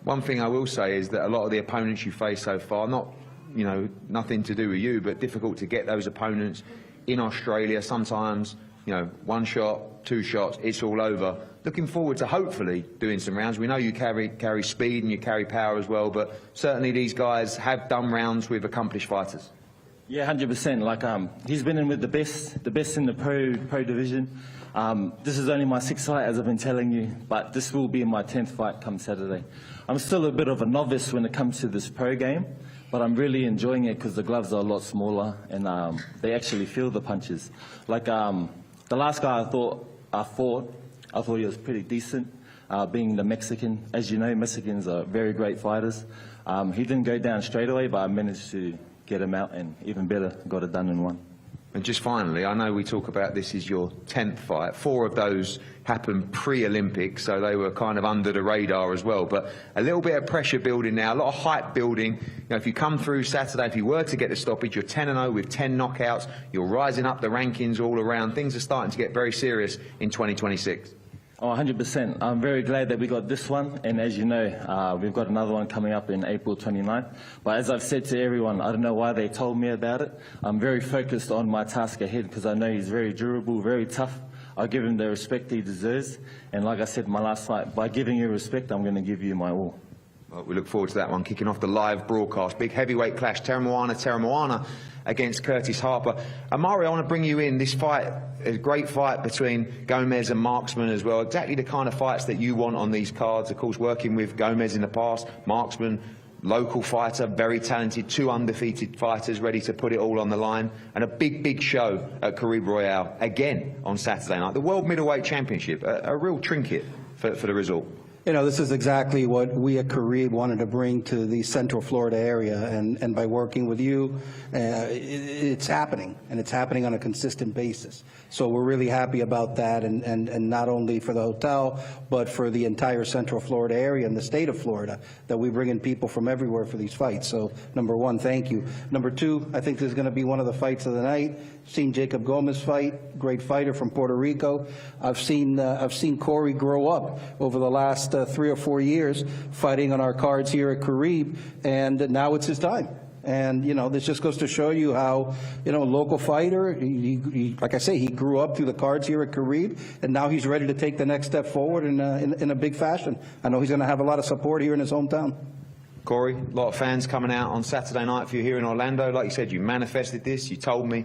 One thing I will say is that a lot of the opponents you face so far, nothing to do with you, but difficult to get those opponents in Australia. Sometimes, 1 shot, 2 shots, it's all over. Looking forward to hopefully doing some rounds. We know you carry speed and you carry power as well, but certainly these guys have done rounds with accomplished fighters. Yeah, 100%. Like he's been in with the best in the pro division. This is only my 6th fight, as I've been telling you, but this will be my 10th fight come Saturday. I'm still a bit of a novice when it comes to this pro game, but I'm really enjoying it because the gloves are a lot smaller and they actually feel the punches. Like the last guy I thought he was pretty decent, being the Mexican. As you know, Mexicans are very great fighters. He didn't go down straight away, but I managed to get him out, and even better, got it done in 1. And just finally, I know we talk about this is your 10th fight. 4 of those happened pre-Olympics, so they were kind of under the radar as well. But a little bit of pressure building now, a lot of hype building. If you come through Saturday, if you were to get the stoppage, you're 10-0 with 10 knockouts. You're rising up the rankings all around. Things are starting to get very serious in 2026. Oh, 100%. I'm very glad that we got this one, and as you know, we've got another one coming up in April 29th. But as I've said to everyone, I don't know why they told me about it. I'm very focused on my task ahead because I know he's very durable, very tough. I'll give him the respect he deserves, and like I said in my last fight, by giving you respect, I'm going to give you my all. Well, we look forward to that one, kicking off the live broadcast. Big heavyweight clash, Terry Moana against Curtis Harper. Amari, I want to bring you in. This fight, a great fight between Gomez and Marksman as well. Exactly the kind of fights that you want on these cards. Of course, working with Gomez in the past, Marksman, local fighter, very talented, 2 undefeated fighters ready to put it all on the line. And a big, big show at Caribe Royale again on Saturday night. The World Middleweight Championship, a real trinket for the result. This is exactly what we at Caribe wanted to bring to the Central Florida area, and by working with you, it's happening, and it's happening on a consistent basis. So we're really happy about that, and not only for the hotel, but for the entire Central Florida area and the state of Florida, that we bring in people from everywhere for these fights. So number 1, thank you. Number 2, I think this is going to be one of the fights of the night. Seen Jacob Gomez fight, great fighter from Puerto Rico. I've seen Corey grow up over the last 3 or 4 years fighting on our cards here at Caribe, and now it's his time. And, this just goes to show you how, a local fighter, he, like I say, he grew up through the cards here at Caribe, and now he's ready to take the next step forward in a big fashion. I know he's going to have a lot of support here in his hometown. Corey, a lot of fans coming out on Saturday night for you here in Orlando. Like you said, you manifested this. You told me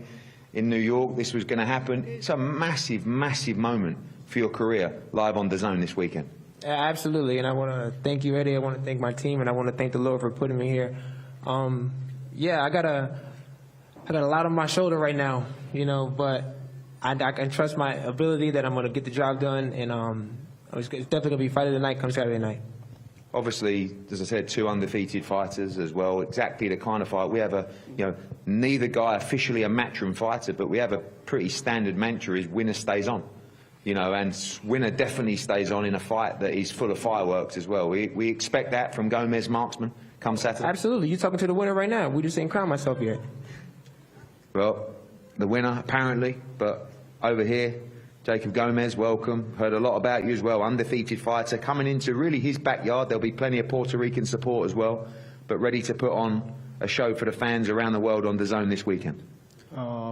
in New York this was going to happen. It's a massive, massive moment for your career live on DAZN this weekend. Yeah, absolutely, and I want to thank you, Eddie. I want to thank my team, and I want to thank the Lord for putting me here. Yeah, I got a lot on my shoulder right now, but I can trust my ability that I'm going to get the job done, and it's definitely going to be fight of the night come Saturday night. Obviously, as I said, 2 undefeated fighters as well. Exactly the kind of fight we have. Neither guy officially a matchroom fighter, but we have a pretty standard mantra: is winner stays on. And winner definitely stays on in a fight that is full of fireworks as well. We expect that from Gomez Marksman come Saturday. Absolutely. You're talking to the winner right now. We just ain't crowned myself yet. Well, the winner, apparently, but over here, Jacob Gomez, welcome. Heard a lot about you as well. Undefeated fighter, coming into really his backyard. There'll be plenty of Puerto Rican support as well, but ready to put on a show for the fans around the world on DAZN this weekend.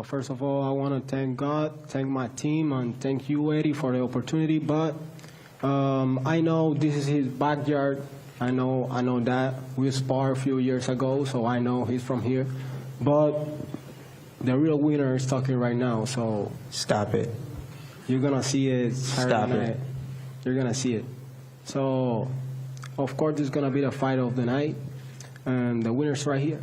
First of all, I want to thank God, thank my team, and thank you, Eddie, for the opportunity. But I know this is his backyard. I know that. We sparred a few years ago, so I know he's from here. But the real winner is talking right now, so stop it. You're going to see it Saturday night. You're going to see it. So, of course, it's going to be the fight of the night, and the winner's right here.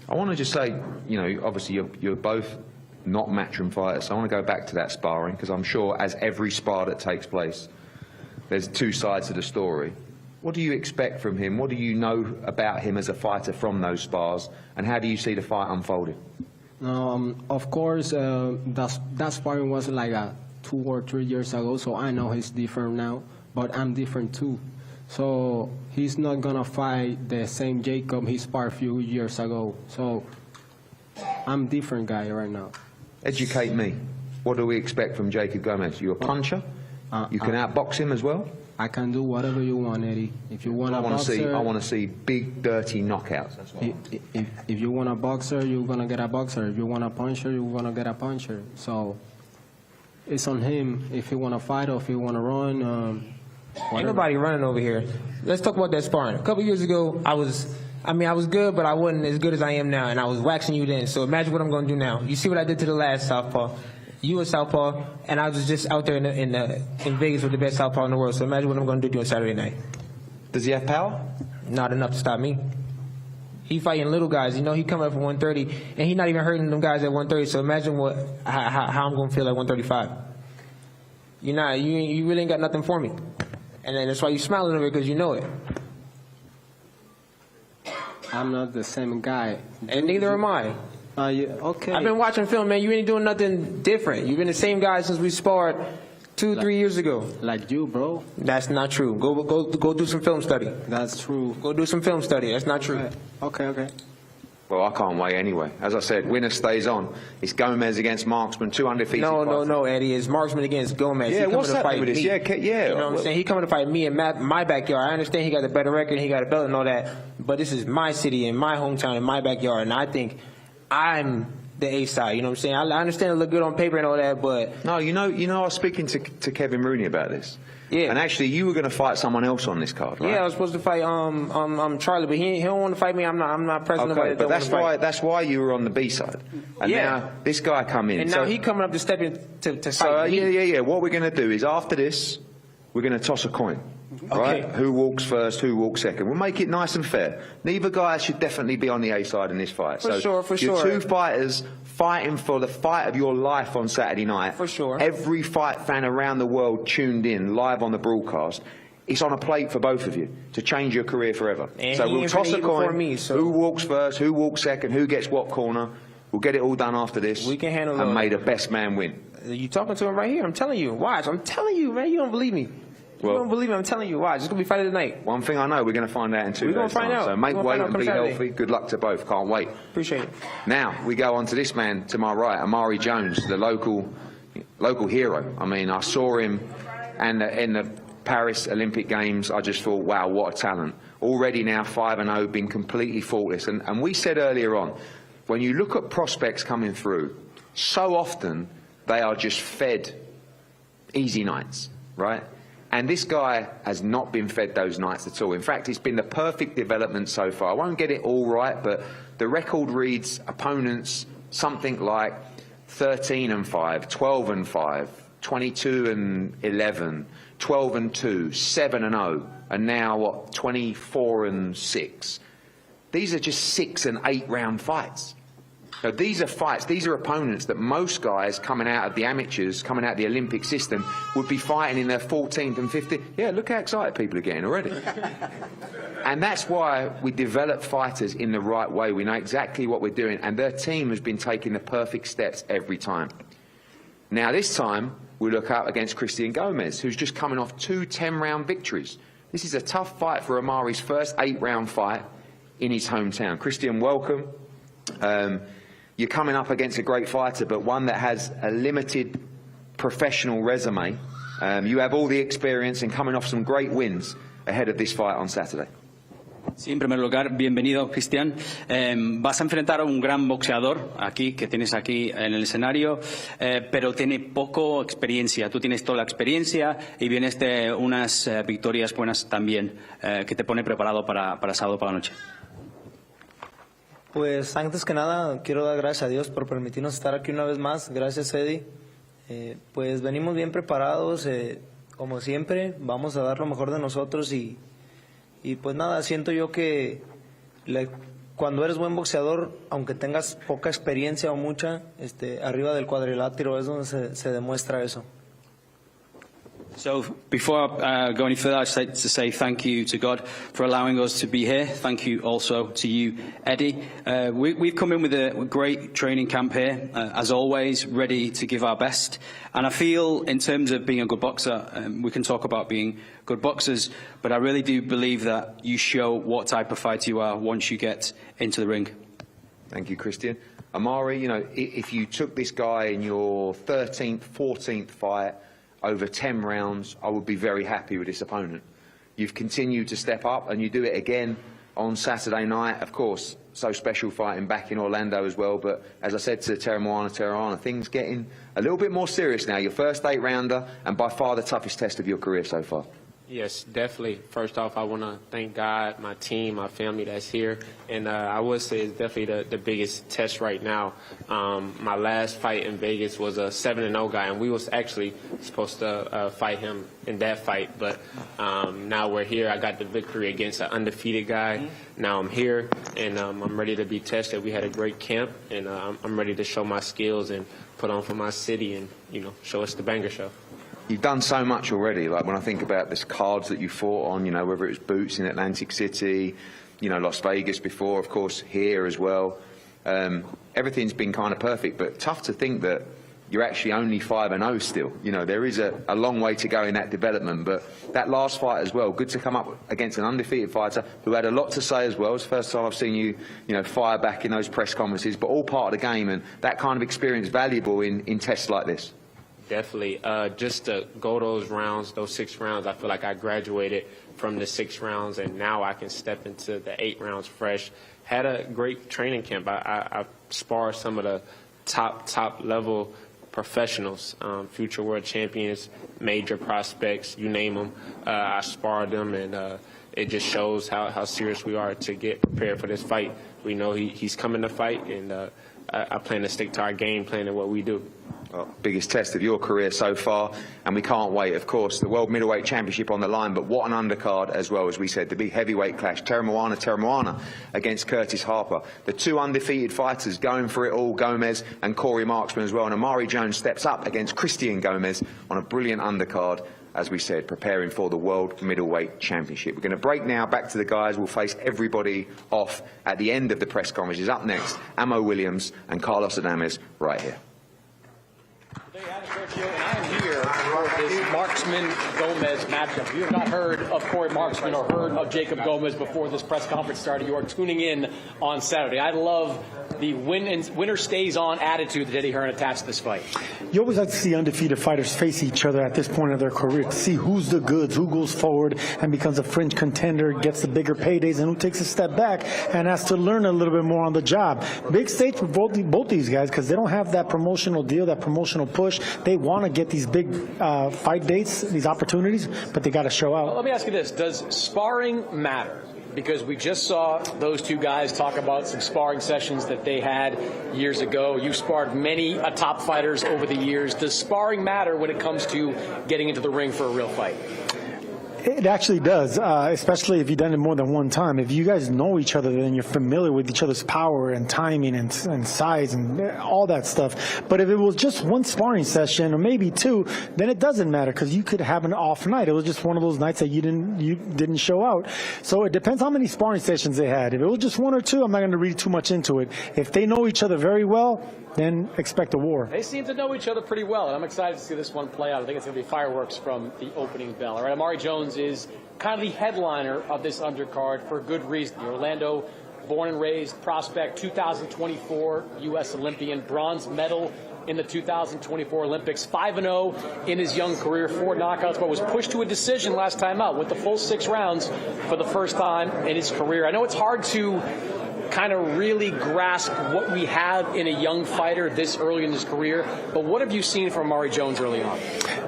I want to just say, you know, obviously you're both not matchroom fighters, so I want to go back to that sparring, because I'm sure as every spar that takes place, there's two sides to the story. What do you expect from him? What do you know about him as a fighter from those spars, and how do you see the fight unfolding? Of course, that sparring was like 2 or 3 years ago, so I know he's different now, but I'm different too. So he's not going to fight the same Jacob he sparred a few years ago. So I'm a different guy right now. Educate me. What do we expect from Jacob Gomez? You a puncher? You can outbox him as well? I can do whatever you want, Eddie. If you want a boxer, I want to see big, dirty knockouts. That's what if you want a boxer, you're going to get a boxer. If you want a puncher, you're going to get a puncher. So it's on him if he want to fight or if he want to run. Ain't nobody running over here. Let's talk about that sparring. A couple years ago, I was good, but I wasn't as good as I am now, and I was waxing you then. So imagine what I'm going to do now. You see what I did to the last southpaw. You a southpaw, and I was just out there in Vegas with the best southpaw in the world. So imagine what I'm going to do on Saturday night. Does he have power? Not enough to stop me. He fighting little guys. You know, he coming up from 130, and he not even hurting them guys at 130. So imagine how I'm going to feel at 135. You really ain't got nothing for me. And then that's why you smiling over it, because you know it. I'm not the same guy. And neither am I. Okay. I've been watching film, man. You ain't doing nothing different. You've been the same guy since we sparred 2-3 years ago. Like you, bro. That's not true. Go do some film study. That's true. Go do some film study. That's not true. Okay. Well, I can't wait anyway. As I said, winner stays on. It's Gomez against Marksman, 2 undefeated fighters. No, Eddie. It's Marksman against Gomez. Yeah, what's that with this? Yeah. You know what I'm saying? He coming to fight me in my backyard. I understand he got a better record, he got a belt and all that, but this is my city and my hometown and my backyard, and I think I'm the A side. You know what I'm saying? I understand it look good on paper and all that, but no, you know, I was speaking to Kevin Rooney about this. Yeah. And actually, you were going to fight someone else on this card, right? Yeah, I was supposed to fight Charlie, but he don't want to fight me. I'm not pressing okay, nobody. But that's why you were on the B side. And now this guy come in. And now he coming up to step in to fight me. Yeah. What we're going to do is after this, we're going to toss a coin. Right? Who walks first, who walks second. We'll make it nice and fair. Neither guy should definitely be on the A side in this fight. For sure. You're two fighters fighting for the fight of your life on Saturday night. For sure. Every fight fan around the world tuned in live on the broadcast. It's on a plate for both of you to change your career forever. And so we'll toss a coin. Me, so. Who walks first, who walks second, who gets what corner. We'll get it all done after this. We can handle it. And may the best man win. You talking to him right here. I'm telling you. Watch. I'm telling you, man. You don't believe me. You don't believe me, I'm telling you. Watch, it's going to be fight of the night. One thing I know, we're going to find out in 2 days' time. We're going to find out. So make weight and be healthy. Good luck to both. Can't wait. Appreciate it. Now, we go on to this man to my right, Amari Jones, the local hero. I mean, I saw him and in the Paris Olympic Games. I just thought, wow, what a talent. Already now 5-0, been completely faultless. And we said earlier on, when you look at prospects coming through, so often they are just fed easy nights, right? And this guy has not been fed those nights at all. In fact, it's been the perfect development so far. I won't get it all right, but the record reads opponents something like 13-5, 12-5, 22-11, 12-2, 7-0, and now what, 24-6. These are just 6 and 8 round fights. Now, these are fights, these are opponents that most guys coming out of the amateurs, coming out of the Olympic system, would be fighting in their 14th and 15th. Yeah, look how excited people are getting already. And that's why we develop fighters in the right way. We know exactly what we're doing, and their team has been taking the perfect steps every time. Now, this time, we look up against Christian Gomez, who's just coming off 2 10-round victories. This is a tough fight for Amari's first 8-round fight in his hometown. Christian, welcome. you're coming up against a great fighter, but one that has a limited professional resume. You have all the experience and coming off some great wins ahead of this fight on Saturday. Sí, en primer lugar, bienvenido, Cristian. Vas a enfrentar a un gran boxeador aquí, que tienes aquí en el escenario, pero tiene poco experiencia. Tú tienes toda la experiencia y vienes de unas victorias buenas también, que te pone preparado para sábado por la noche. Pues antes que nada, quiero dar gracias a Dios por permitirnos estar aquí una vez más. Gracias, Eddie. Pues venimos bien preparados, como siempre, vamos a dar lo mejor de nosotros y pues nada, siento yo que cuando eres buen boxeador, aunque tengas poca experiencia o mucha, arriba del cuadrilátero es donde se demuestra eso. So before I go any further, I'd like to say thank you to God for allowing us to be here. Thank you also to you, Eddie. We've come in with a great training camp here, as always, ready to give our best. And I feel in terms of being a good boxer, we can talk about being good boxers, but I really do believe that you show what type of fighter you are once you get into the ring. Thank you, Christian. Amari, you know, if you took this guy in your 13th, 14th fight, over 10 rounds, I would be very happy with this opponent. You've continued to step up, and you do it again on Saturday night. Of course, so special fighting back in Orlando as well. But as I said to Terramana, things getting a little bit more serious now. Your first 8-rounder, and by far the toughest test of your career so far. Yes, definitely. First off, I want to thank God, my team, my family that's here. And I would say it's definitely the biggest test right now. My last fight in Vegas was a 7-0 guy, and we was actually supposed to fight him in that fight. But now we're here. I got the victory against an undefeated guy. Now I'm here, and I'm ready to be tested. We had a great camp, and I'm ready to show my skills and put on for my city and, you know, show us the banger show. You've done so much already. Like when I think about this cards that you fought on, you know, whether it was Boots in Atlantic City, you know, Las Vegas before, of course, here as well. Everything's been kind of perfect, but tough to think that you're actually only 5-0 still. You know, there is a long way to go in that development, but that last fight as well, good to come up against an undefeated fighter who had a lot to say as well. It's the first time I've seen you, you know, fire back in those press conferences, but all part of the game, and that kind of experience valuable in tests like this. Definitely. Just to go those rounds, those 6 rounds, I feel like I graduated from the 6 rounds, and now I can step into the 8 rounds fresh. Had a great training camp. I sparred some of the top level professionals, future world champions, major prospects, you name them. I sparred them, and it just shows how serious we are to get prepared for this fight. We know he's coming to fight, and I plan to stick to our game plan and what we do. Well, biggest test of your career so far, and we can't wait, of course, the World Middleweight Championship on the line, but what an undercard as well, as we said, the big heavyweight clash, Terramana against Curtis Harper. The 2 undefeated fighters going for it all, Gomez and Corey Marksman as well, and Amari Jones steps up against Christian Gomez on a brilliant undercard, as we said, preparing for the World Middleweight Championship. We're going to break now, back to the guys. We'll face everybody off at the end of the press conferences. Up next, Amo Williams and Carlos Adames right here. Sergio, and I am here for this Marksman-Gomez matchup. You have not heard of Corey Marksman or heard of Jacob Gomez before this press conference started. You are tuning in on Saturday. I love the winner stays on attitude that Eddie Hearn attached to this fight. You always like to see undefeated fighters face each other at this point of their career to see who's the goods, who goes forward and becomes a fringe contender, gets the bigger paydays, and who takes a step back and has to learn a little bit more on the job. Big stage for both these guys because they don't have that promotional deal, that promotional push. They want to get these big fight dates, these opportunities, but they got to show out. Well, let me ask you this. Does sparring matter? Because we just saw those two guys talk about some sparring sessions that they had years ago. You sparred many top fighters over the years. Does sparring matter when it comes to getting into the ring for a real fight? It actually does, especially if you've done it more than one time. If you guys know each other, then you're familiar with each other's power and timing and size and all that stuff. But if it was just one sparring session or maybe 2, then it doesn't matter because you could have an off night. It was just one of those nights that you didn't show out. So it depends how many sparring sessions they had. If it was just 1 or 2, I'm not going to read too much into it. If they know each other very well, then expect a war. They seem to know each other pretty well, and I'm excited to see this one play out. I think it's going to be fireworks from the opening bell. All right, Amari Jones is kind of the headliner of this undercard for good reason. The Orlando born and raised prospect, 2024 U.S. Olympian, bronze medal in the 2024 Olympics, 5-0 in his young career, 4 knockouts, but was pushed to a decision last time out with the full 6 rounds for the first time in his career. I know it's hard to kind of really grasp what we have in a young fighter this early in his career, but what have you seen from Amari Jones early on?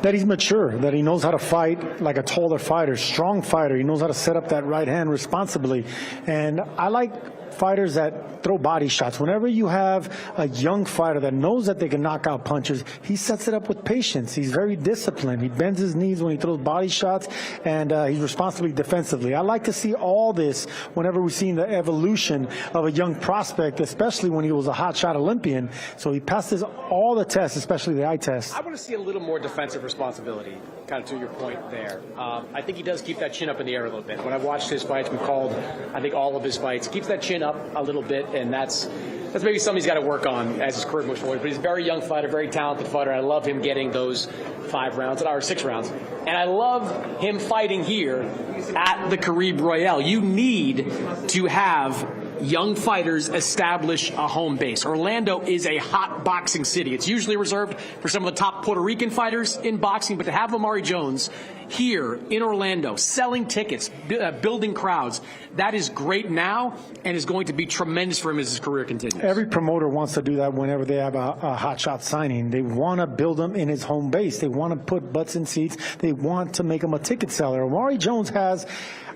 That he's mature, that he knows how to fight like a taller fighter, strong fighter. He knows how to set up that right hand responsibly. And I like fighters that throw body shots. Whenever you have a young fighter that knows that they can knock out punches, he sets it up with patience. He's very disciplined. He bends his knees when he throws body shots, and he's responsibly defensively. I like to see all this whenever we've seen the evolution of a young prospect, especially when he was a hotshot Olympian. So he passes all the tests, especially the eye test. I want to see a little more defensive responsibility, kind of to your point there. I think he does keep that chin up in the air a little bit. When I watched his fights, we called, I think, all of his fights, keeps that chin up a little bit, and that's maybe something he's got to work on as his career moves forward. But he's a very young fighter, very talented fighter. I love him getting those 5 rounds, or 6 rounds. And I love him fighting here at the Caribe Royale. You need to have young fighters establish a home base. Orlando is a hot boxing city. It's usually reserved for some of the top Puerto Rican fighters in boxing, but to have Amari Jones here in Orlando, selling tickets, building crowds, that is great now and is going to be tremendous for him as his career continues. Every promoter wants to do that whenever they have a hotshot signing. They want to build him in his home base. They want to put butts in seats. They want to make him a ticket seller. Amari Jones has,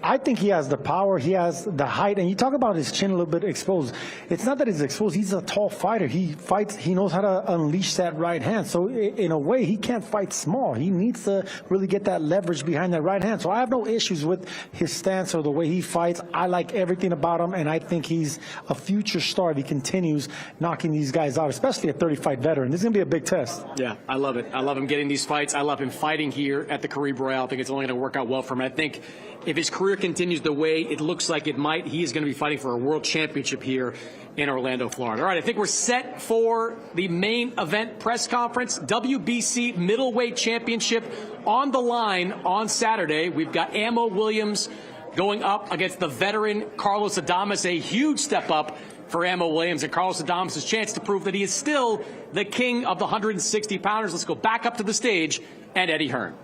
I think he has the power, he has the height, and you talk about his chin a little bit exposed. It's not that he's exposed, he's a tall fighter. He fights, he knows how to unleash that right hand. So in a way, he can't fight small. He needs to really get that leverage behind that right hand. So I have no issues with his stance or the way he fights. I like everything about him, and I think he's a future star if he continues knocking these guys out, especially a 30-fight veteran. This is going to be a big test. Yeah, I love it. I love him getting these fights. I love him fighting here at the Caribe Royale. I think it's only going to work out well for him. I think if his career continues the way it looks like it might, he is going to be fighting for a world championship here in Orlando, Florida. All right, I think we're set for the main event press conference. WBC Middleweight Championship on the line on Saturday. We've got Ammo Williams going up against the veteran Carlos Adames, a huge step up for Ammo Williams and Carlos Adames' chance to prove that he is still the king of the 160-pounders. Let's go back up to the stage and Eddie Hearn.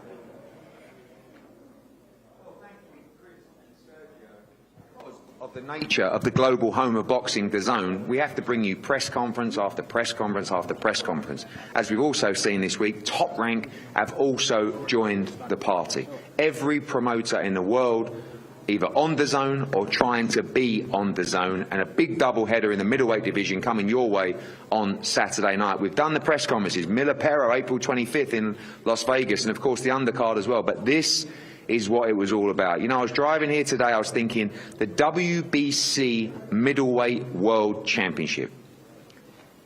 Of the nature of the global home of boxing, DAZN, we have to bring you press conference after press conference after press conference. As we've also seen this week, Top Rank have also joined the party. Every promoter in the world, either on DAZN or trying to be on DAZN, and a big double-header in the middleweight division coming your way on Saturday night. We've done the press conferences, Miller Pero, April 25th in Las Vegas, and of course the undercard as well, but this is what it was all about. You know, I was driving here today, I was thinking, the WBC Middleweight World Championship.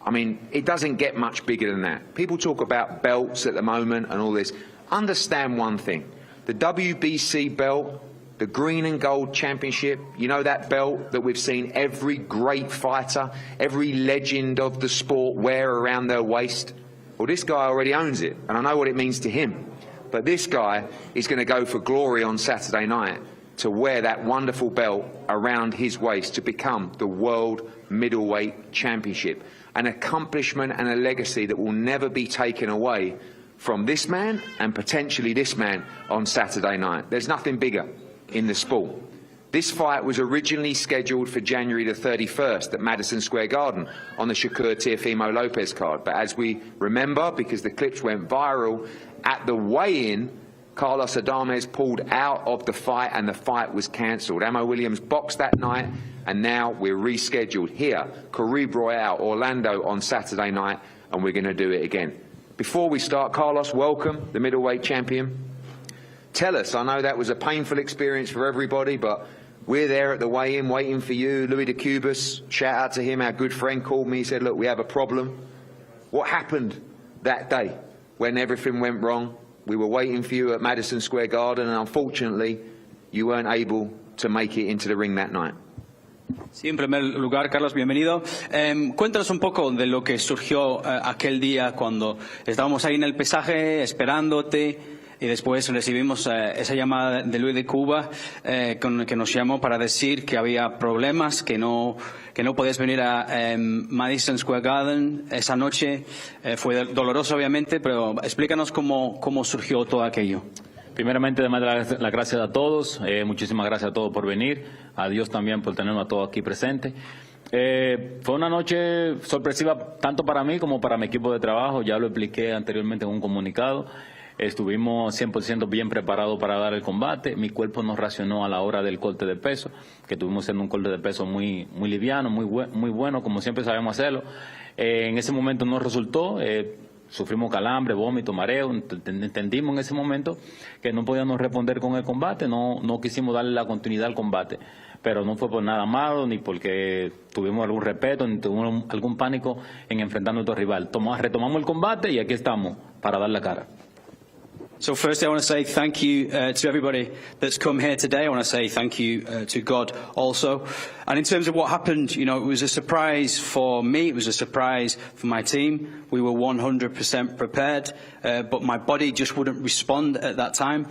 I mean, it doesn't get much bigger than that. People talk about belts at the moment and all this. Understand one thing. The WBC belt, the green and gold championship, you know that belt that we've seen every great fighter, every legend of the sport wear around their waist? Well, this guy already owns it, and I know what it means to him. But this guy is going to go for glory on Saturday night to wear that wonderful belt around his waist to become the World Middleweight Championship. An accomplishment and a legacy that will never be taken away from this man and potentially this man on Saturday night. There's nothing bigger in the sport. This fight was originally scheduled for January the 31st at Madison Square Garden on the Shakur Teofimo Lopez card. But as we remember, because the clips went viral, at the weigh-in, Carlos Adames pulled out of the fight and the fight was cancelled. Ammo Williams boxed that night, and now we're rescheduled here, Caribe Royale, Orlando on Saturday night, and we're going to do it again. Before we start, Carlos, welcome, the middleweight champion. Tell us, I know that was a painful experience for everybody, but we're there at the weigh-in waiting for you. Louis de Cubas, shout out to him, our good friend, called me, he said, look, we have a problem. What happened that day when everything went wrong? We were waiting for you at Madison Square Garden, and unfortunately, you weren't able to make it into the ring that night. Sí, en primer lugar, Carlos, bienvenido. Cuéntanos un poco de lo que surgió aquel día cuando estábamos ahí en el pesaje esperándote. y después recibimos esa llamada de Luis de Cuba que nos llamó para decir que había problemas, que no podías venir a Madison Square Garden esa noche. Fue doloroso, obviamente, pero explícanos cómo surgió todo aquello. Primeramente, además de las gracias a todos, muchísimas gracias a todos por venir, a Dios también por tenernos a todos aquí presentes. Fue una noche sorpresiva tanto para mí como para mi equipo de trabajo, ya lo expliqué anteriormente en un comunicado. Estuvimos 100% bien preparados para dar el combate. Mi cuerpo nos reaccionó a la hora del corte de peso, que tuvimos haciendo un corte de peso muy liviano, muy bueno, como siempre sabemos hacerlo. En ese momento no resultó. Sufrimos calambre, vómito, mareo. Entendimos en ese momento que no podíamos responder con el combate, no quisimos darle la continuidad al combate. Pero no fue por nada malo, ni porque tuvimos algún respeto, ni tuvimos algún pánico en enfrentar a nuestro rival. Retomamos el combate y aquí estamos para dar la cara. So first I want to say thank you to everybody that's come here today. I want to say thank you to God also. And in terms of what happened, you know, it was a surprise for me. It was a surprise for my team. We were 100% prepared, but my body just wouldn't respond at that time.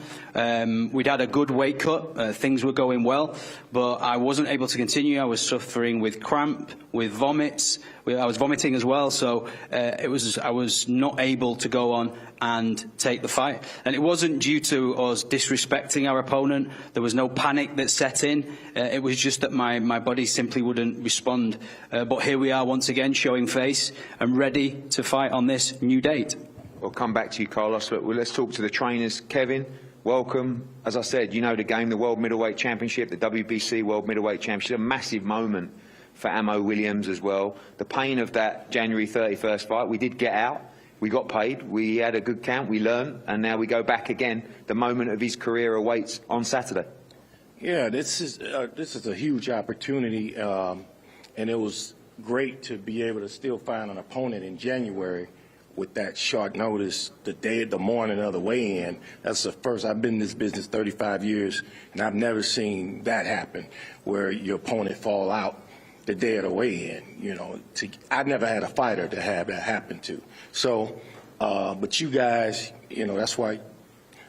We'd had a good weight cut. Things were going well, but I wasn't able to continue. I was suffering with cramp, with vomits. I was vomiting as well, so I was not able to go on and take the fight. And it wasn't due to us disrespecting our opponent. There was no panic that set in. It was just that my body simply wouldn't respond. But here we are once again, showing face and ready to fight on this new date. We'll come back to you, Carlos. But let's talk to the trainers. Kevin, welcome. As I said, you know the game, the World Middleweight Championship, the WBC World Middleweight Championship, a massive moment for Ammo Williams as well. The pain of that January 31st fight, we did get out. We got paid, we had a good count, we learned, and now we go back again. The moment of his career awaits on Saturday. Yeah, this is a huge opportunity, and it was great to be able to still find an opponent in January with that short notice, the morning of the weigh-in. That's the first. I've been in this business 35 years, and I've never seen that happen, where your opponent fall out the day of the weigh-in. You know, I've never had a fighter to have that happen to. So, but you guys, you know, that's why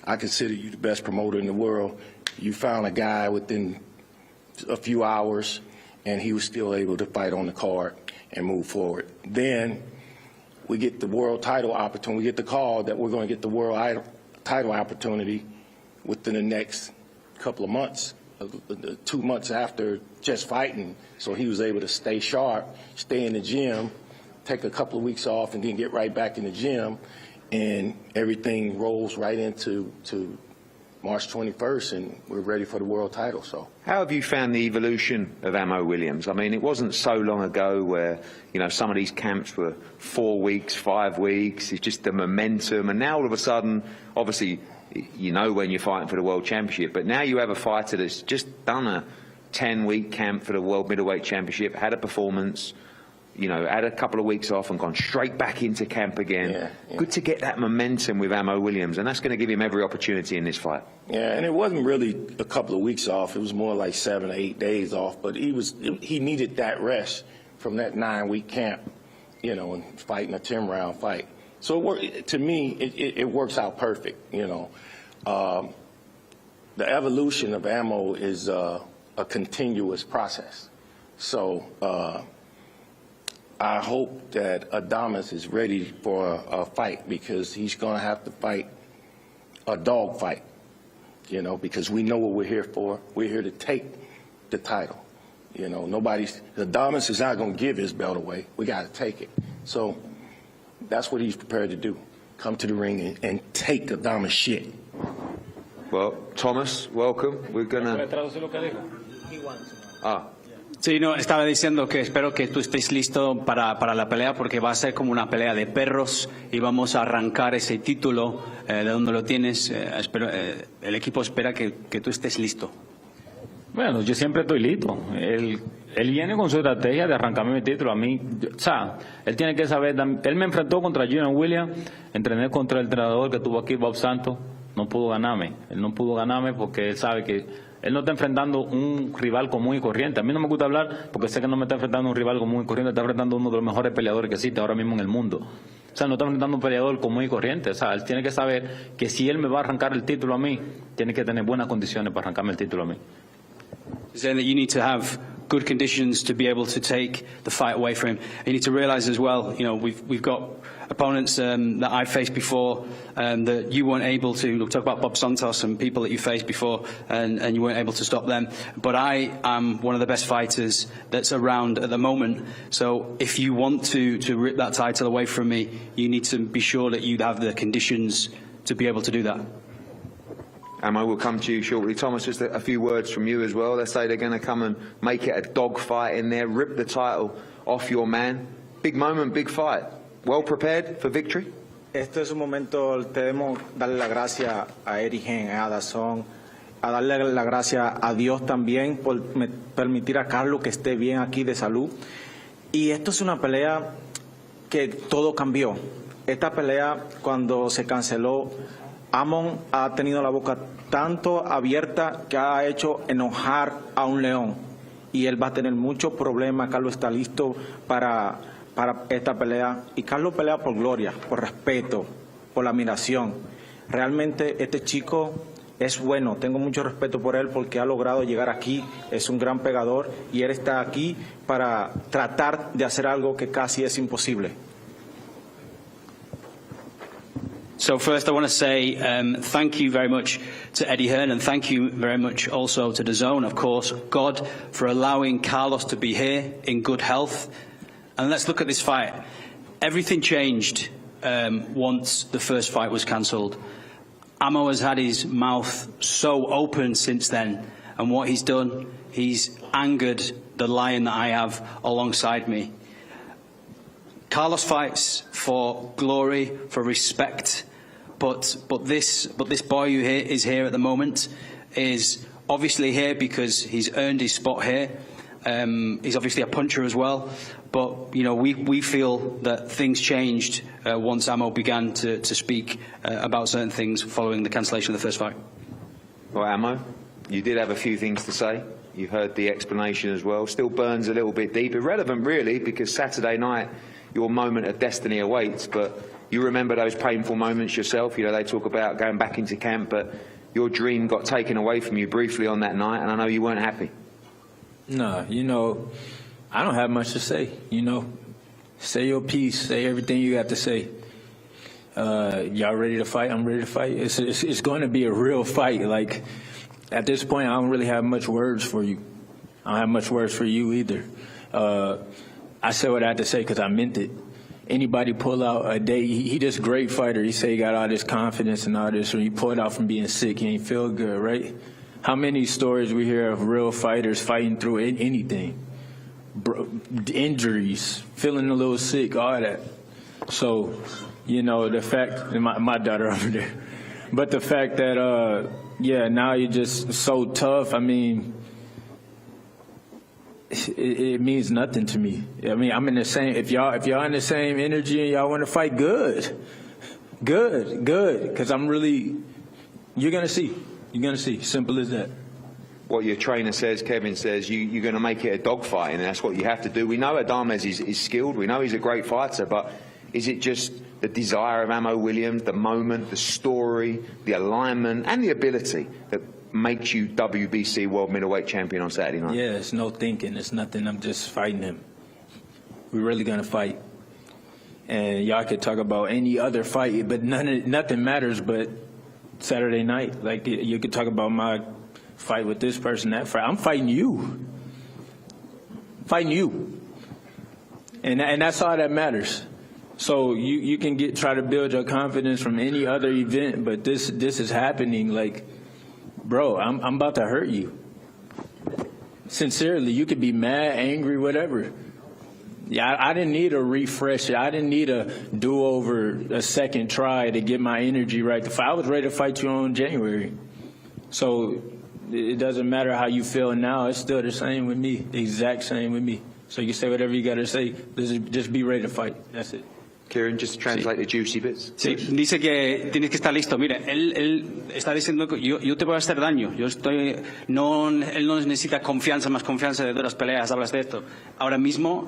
I consider you the best promoter in the world. You found a guy within a few hours, and he was still able to fight on the card and move forward. Then we get the world title opportunity. We get the call that we're going to get the world title opportunity within the next couple of months. 2 months after just fighting, so he was able to stay sharp, stay in the gym, take a couple of weeks off, and then get right back in the gym, and everything rolls right into March 21st, and we're ready for the world title. So, how have you found the evolution of Ammo Williams? I mean, it wasn't so long ago where, you know, some of these camps were 4 weeks, 5 weeks. It's just the momentum, and now all of a sudden, obviously, you know when you're fighting for the World Championship, but now you have a fighter that's just done a 10-week camp for the World Middleweight Championship, had a performance, you know, had a couple of weeks off and gone straight back into camp again. Yeah. Good to get that momentum with Ammo Williams, and that's going to give him every opportunity in this fight. Yeah, and it wasn't really a couple of weeks off. It was more like 7 or 8 days off, but he needed that rest from that 9-week camp, you know, and fighting a 10-round fight. So to me, it works out perfect, you know. The evolution of Ammo is a continuous process. So I hope that Adames is ready for a fight, because he's going to have to fight a dog fight, you know, because we know what we're here for. We're here to take the title. You know, Adames is not going to give his belt away. We got to take it. So that's what he's prepared to do. Come to the ring and take Adames shit. Well, Thomas, welcome. We're gonna... Sí, no, estaba diciendo que espero que tú estés listo para la pelea, porque va a ser como una pelea de perros y vamos a arrancar ese título de donde lo tienes. El equipo espera que tú estés listo. Bueno, yo siempre estoy listo. Él viene con su estrategia de arrancarme mi título. A mí, o sea, él tiene que saber. Él me enfrentó contra Junior Williams, entrené contra el entrenador que tuvo aquí, Bob Santos. No pudo ganarme. Él no pudo ganarme porque él sabe que él no está enfrentando un rival común y corriente. A mí no me gusta hablar porque sé que no me está enfrentando un rival común y corriente, está enfrentando uno de los mejores peleadores que existe ahora mismo en el mundo. O sea, no está enfrentando un peleador común y corriente. O sea, él tiene que saber que si él me va a arrancar el título a mí, tiene que tener buenas condiciones para arrancarme el título a mí. Saying that you need to have good conditions to be able to take the fight away from him. You need to realise as well, you know, we've got opponents that I've faced before that you weren't able to. We'll talk about Bob Santos and people that you faced before, and you weren't able to stop them. But I am one of the best fighters that's around at the moment. So if you want to rip that title away from me, you need to be sure that you have the conditions to be able to do that. Amo, we'll come to you shortly. Thomas, just a few words from you as well. They say they're going to come and make it a dog fight in there, rip the title off your man. Big moment, big fight. Well prepared for victory? Este es un momento, debemos darle la gracia a Erigen, a DAZN, a darle la gracia a Dios también por permitir a Carlos que esté bien aquí de salud. Y esto es una pelea que todo cambió. Esta pelea, cuando se canceló, Amon ha tenido la boca tanto abierta que ha hecho enojar a un león. Y él va a tener muchos problemas. Carlos está listo para esta pelea. Y Carlos pelea por gloria, por respeto, por la admiración. Realmente este chico es bueno. Tengo mucho respeto por él porque ha logrado llegar aquí. Es un gran pegador y él está aquí para tratar de hacer algo que casi es imposible. So first I want to say thank you very much to Eddie Hearn, and thank you very much also to DAZN, of course, God, for allowing Carlos to be here in good health. And let's look at this fight. Everything changed once the first fight was cancelled. Amo has had his mouth so open since then, and what he's done, he's angered the lion that I have alongside me. Carlos fights for glory, for respect, but this boy who is here at the moment is obviously here because he's earned his spot here. He's obviously a puncher as well, but you know we feel that things changed once Amo began to speak about certain things following the cancellation of the first fight. Well, Amo, you did have a few things to say. You heard the explanation as well. Still burns a little bit deep. Irrelevant, really, because Saturday night your moment of destiny awaits, but you remember those painful moments yourself. You know, they talk about going back into camp, but your dream got taken away from you briefly on that night, and I know you weren't happy. No, you know, I don't have much to say, you know. Say your piece, say everything you got to say. Y'all ready to fight? I'm ready to fight. It's going to be a real fight. Like, at this point, I don't really have much words for you. I don't have much words for you either. I said what I had to say because I meant it. Anybody pull out a day, he just great fighter. He say he got all this confidence and all this. When he pulled out from being sick, he ain't feel good, right? How many stories we hear of real fighters fighting through anything? Injuries, feeling a little sick, all that. So, you know, the fact, my daughter over there, but the fact that, yeah, now you're just so tough, I mean, it means nothing to me. I mean, I'm in the same, if y'all in the same energy and y'all want to fight, good, because I'm really, you're going to see, simple as that. What your trainer says, Kevin says, you're going to make it a dogfight, and that's what you have to do. We know Adames is skilled, we know he's a great fighter, but is it just the desire of Amo Williams, the moment, the story, the alignment, and the ability that makes you WBC World Middleweight Champion on Saturday night? Yeah, it's no thinking. It's nothing. I'm just fighting him. We're really going to fight. And y'all could talk about any other fight, but nothing matters but Saturday night. Like, you could talk about my fight with this person, that fight. I'm fighting you. Fighting you. And that's all that matters. So you can try to build your confidence from any other event, but this is happening. Like, bro, I'm about to hurt you. Sincerely, you could be mad, angry, whatever. Yeah, I didn't need a refresh. I didn't need a do-over, a second try to get my energy right. I was ready to fight you on January. So it doesn't matter how you feel now. It's still the same with me, the exact same with me. So you say whatever you got to say. Just be ready to fight. That's it. Kieran, just translate the juicy bits. Sí, dice que tienes que estar listo. Mira, él está diciendo que yo te voy a hacer daño. Él no necesita confianza, más confianza de duras peleas. Hablas de esto. Ahora mismo,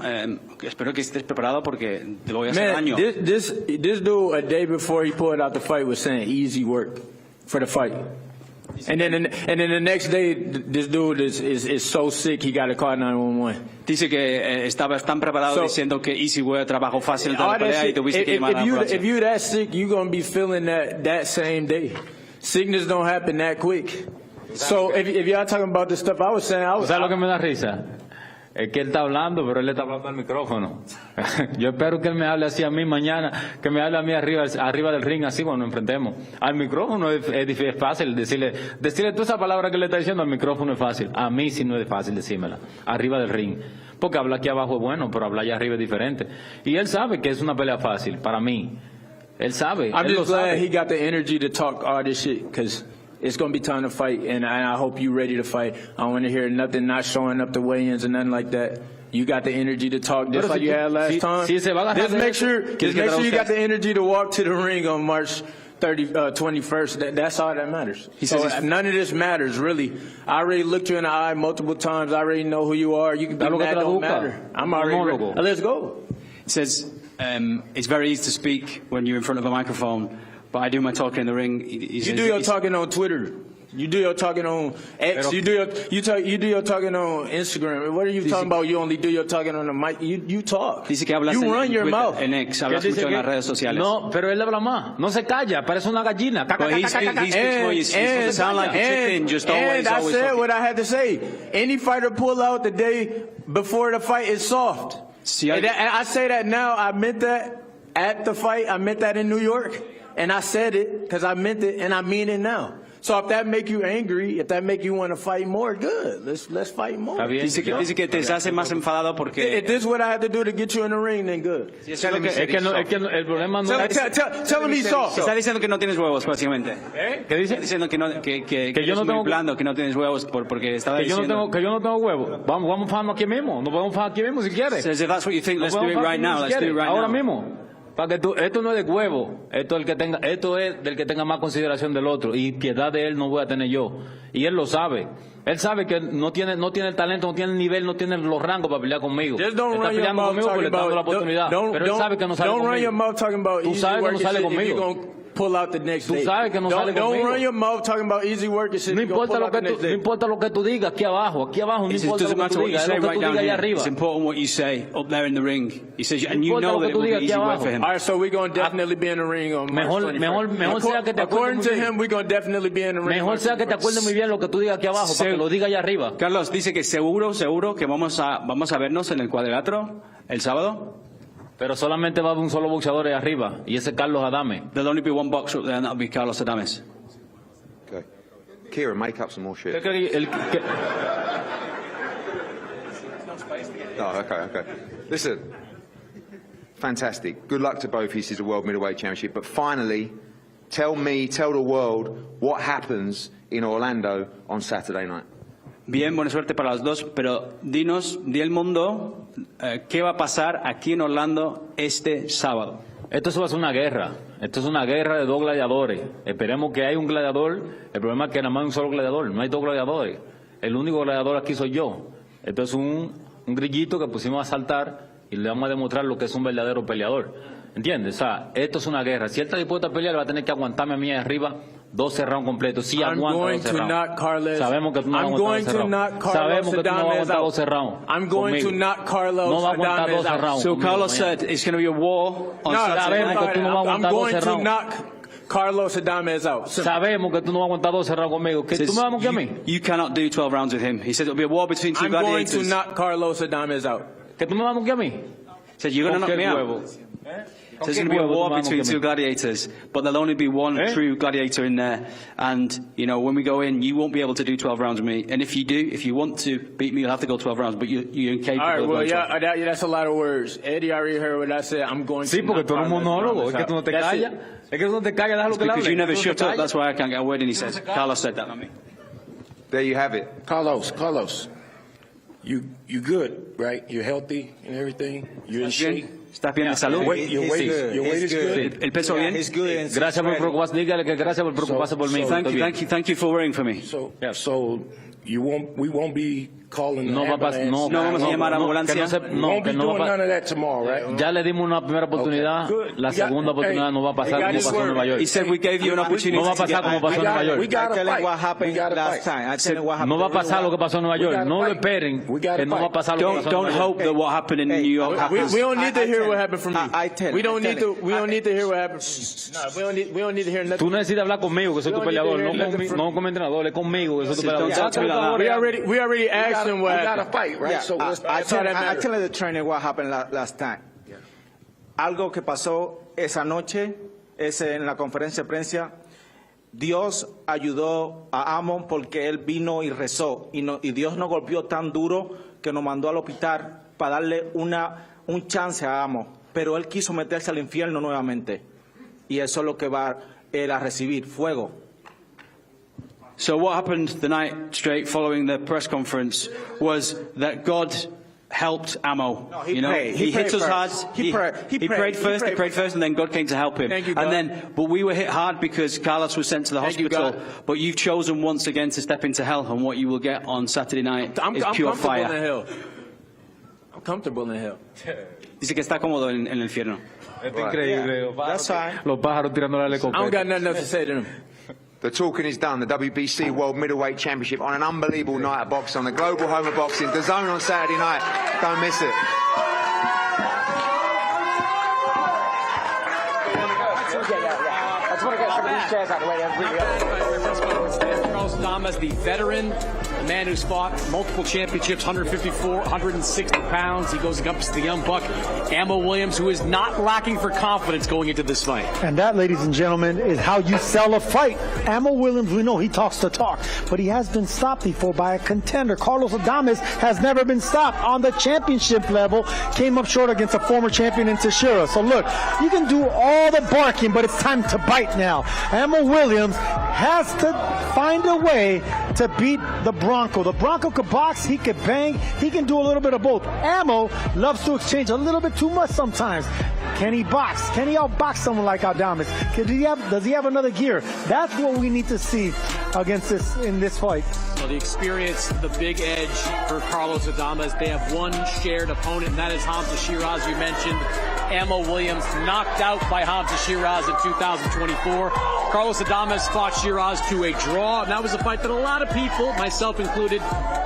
espero que estés preparado porque te voy a hacer daño. This dude a day before he pulled out the fight was saying easy work for the fight. And then the next day, this dude is so sick he got to call 911. Dice que estabas tan preparado diciendo que easy work, trabajo fácil de la pelea y tuviste que llamar a la ambulancia. If you're that sick, you're going to be feeling that same day. Sickness don't happen that quick. So if y'all talking about the stuff I was saying, ¿Sabes lo que me da risa? Es que él está hablando, pero él le está hablando al micrófono. Yo espero que él me hable así a mí mañana, que me hable a mí arriba del ring, así cuando nos enfrentemos. Al micrófono es fácil decirle toda esa palabra que le está diciendo al micrófono es fácil. A mí sí no es fácil decírmela, arriba del ring. Porque hablar aquí abajo es bueno, pero hablar allá arriba es diferente. Y él sabe que es una pelea fácil, para mí. Él sabe. I'm él just lo glad sabe. he got the energy to talk all this shit, because it's going to be time to fight, and I hope you're ready to fight. I don't want to hear nothing not showing up the weigh-ins and nothing like that. You got the energy to talk just like you had last time. Just make sure you got the energy to walk to the ring on March 21st. That's all that matters. None of this matters, really. I already looked you in the eye multiple times. I already know who you are. You can be mad, don't matter. I'm already ready. Let's go. It says it's very easy to speak when you're in front of a microphone, but I do my talking in the ring. You do your talking on Twitter. You do your talking on X. You do your talking on Instagram. What are you talking about? You only do your talking on the mic. You talk. Dice que hablas you run your mouth. En X, hablas mucho en las redes sociales. No, pero él habla más. No se calla, parece una gallina. Well, he speaks more. Sound like a chicken, just always I said talking. what I had to say. Any fighter pull out the day before the fight is soft. I say that now. I meant that at the fight. I meant that in New York, and I said it because I meant it, and I mean it now. So if that make you angry, if that make you want to fight more, good. Let's fight more. Dice que te hace más enfadado porque. If this is what I had to do to get you in the ring, then good. Es que el problema no es. Tell him he's soft. Está diciendo que no tienes huevos, básicamente. ¿Qué dice? Está diciendo que yo no tengo blando, que no tienes huevos porque estaba diciendo. Que yo no tengo huevos. Vamos a fajarnos aquí mismo. Nos podemos fajar aquí mismo si quieres. Says if that's what you think, let's do it right now. Let's do it right now. Ahora mismo. Para que esto no es de huevo, esto es del que tenga más consideración del otro, y piedad de él no voy a tener yo, y él lo sabe. Él sabe que no tiene el talento, no tiene el nivel, no tiene los rangos para pelear conmigo. Está peleando conmigo porque le está dando la oportunidad, pero él sabe que no sale conmigo. Tú sabes que no sale conmigo. Pull out the next day. Tú sabes que no sale conmigo. Don't run your mouth talking about easy work and shit. No importa lo que tú digas aquí abajo, no importa lo que tú digas, es lo que tú digas allá arriba. It's important what you say up there in the ring. He says, and you know that it will be easy work for him. All right, so we're going to definitely be in the ring on March 21st. Mejor sea que te According to him, we're going to definitely be in the ring. Mejor sea que te acuerdes muy bien lo que tú digas aquí abajo, para que lo diga allá arriba. Carlos dice que seguro que vamos a vernos en el cuadrilátero el sábado. Pero solamente va a haber un solo boxeador ahí arriba, y ese es Carlos Adame. There'll only be one boxer up there, and that'll be Carlos Adames. Okay. Kieran, make up some more shit. Oh, okay. Listen, fantastic. Good luck to both. This is a World Middleweight Championship. But finally, tell the world what happens in Orlando on Saturday night. Bien, buena suerte para los dos, pero di al mundo qué va a pasar aquí en Orlando este sábado. Esto va a ser una guerra. Esto es una guerra de dos gladiadores. Esperemos que haya un gladiador. El problema es que nada más hay un solo gladiador. No hay dos gladiadores. El único gladiador aquí soy yo. Esto es un grillito que pusimos a saltar y le vamos a demostrar lo que es un verdadero peleador. ¿Entiendes? O sea, esto es una guerra. Si él está dispuesto a pelear, va a tener que aguantarme a mí arriba 12 rounds completos. Si aguanta 12 rounds. Sabemos que tú no vas a aguantar 12 rounds. Sabemos que tú no vas a aguantar 12 rounds. I'm going to knock Carlos no va a aguantar 12 rounds. So Carlos said it's going to be a war on Saturday. Sabemos que tú no vas a aguantar 12 rounds. I'm going to knock Carlos Adames out. Sabemos que tú no vas a aguantar 12 rounds conmigo. ¿Que tú me vas a moquear a mí? You cannot do 12 rounds with him. He said it'll be a war between two gladiators. I'm going to knock Carlos Adames out. ¿Que tú me vas a moquear a mí? Said you're going to knock me out. So there's going to be a war between two gladiators, but there'll only be one true gladiator in there. And, you know, when we go in, you won't be able to do 12 rounds with me. And if you want to beat me, you'll have to go 12 rounds, but you're incapable of going 12. All right, that's a lot of words. Eddie already heard what I said. I'm going to porque tú eres un monólogo. Es que tú no te callas. Es que tú no te callas, déjalo que le hable. Because you never shut up, that's why I can't get a word in, he said. Carlos said that, not me. There you have it. Carlos. You good, right? You're healthy and everything. You're in shape. ¿Estás bien de salud? Your weight is good. ¿El peso bien? Gracias por preocuparse. Dígale que gracias por preocuparse por mí. Thank you for worrying for me. So we won't be calling No vamos a llamar a ambulancia. None of that tomorrow, right? Ya le dimos una primera oportunidad, la segunda oportunidad no va a pasar como pasó en Nueva York. He said we gave you an opportunity. No va a pasar como pasó en Nueva York. No va a pasar lo que pasó en Nueva York. No lo esperen, que no va a pasar lo que pasó en Nueva York. Don't hope that what happened in New York happens. We don't need to hear what happened from me. We don't need to hear what happened from me. No, we don't need to hear nothing. Tú necesitas hablar conmigo, que soy tu peleador, no con mi entrenador, es conmigo, que soy tu peleador. We already asked him what happened. Fight, right? So I tell the trainer what happened last time. Algo que pasó esa noche, en la conferencia de prensa, Dios ayudó a Amon porque él vino y rezó. Y Dios nos golpeó tan duro que nos mandó al hospital para darle un chance a Amon. Pero él quiso meterse al infierno nuevamente. Y eso es lo que va él a recibir, fuego. So what happened the night straight following the press conference was that God helped Amo. No, he hit us hard. He prayed first, and then God came to help him. Thank you, God. But we were hit hard because Carlos was sent to the hospital. But you've chosen once again to step into hell, and what you will get on Saturday night is pure fire. I'm comfortable in the hill. Dice que está cómodo en el infierno. Es increíble. Yeah. Los pájaros tirándole I don't got nothing else to say to them. The talking is done. The WBC World Middleweight Championship on an unbelievable night of boxing on the global home of boxing, DAZN on Saturday night. Don't miss it. I just want to get some of these chairs out of the way. Carlos Adames, the veteran, the man who's fought multiple championships, 154, 160 pounds. He goes up against the young buck, Amo Williams, who is not lacking for confidence going into this fight. And that, ladies and gentlemen, is how you sell a fight. Amo Williams, we know he talks the talk, but he has been stopped before by a contender. Carlos Adames has never been stopped on the championship level. Came up short against a former champion in Teixeira. So look, you can do all the barking, but it's time to bite now. Amo Williams has to find a way to beat the Bronco. The Bronco could box, he could bang, he can do a little bit of both. Amo loves to exchange a little bit too much sometimes. Can he box? Can he outbox someone like Adames? Does he have another gear? That's what we need to see in this fight. Well, the experience, the big edge for Carlos Adames. They have one shared opponent, and that is Hamza Shiraz, you mentioned. Amo Williams knocked out by Hamza Shiraz in 2024. Carlos Adames fought Shiraz to a draw, and that was a fight that a lot of people, myself included,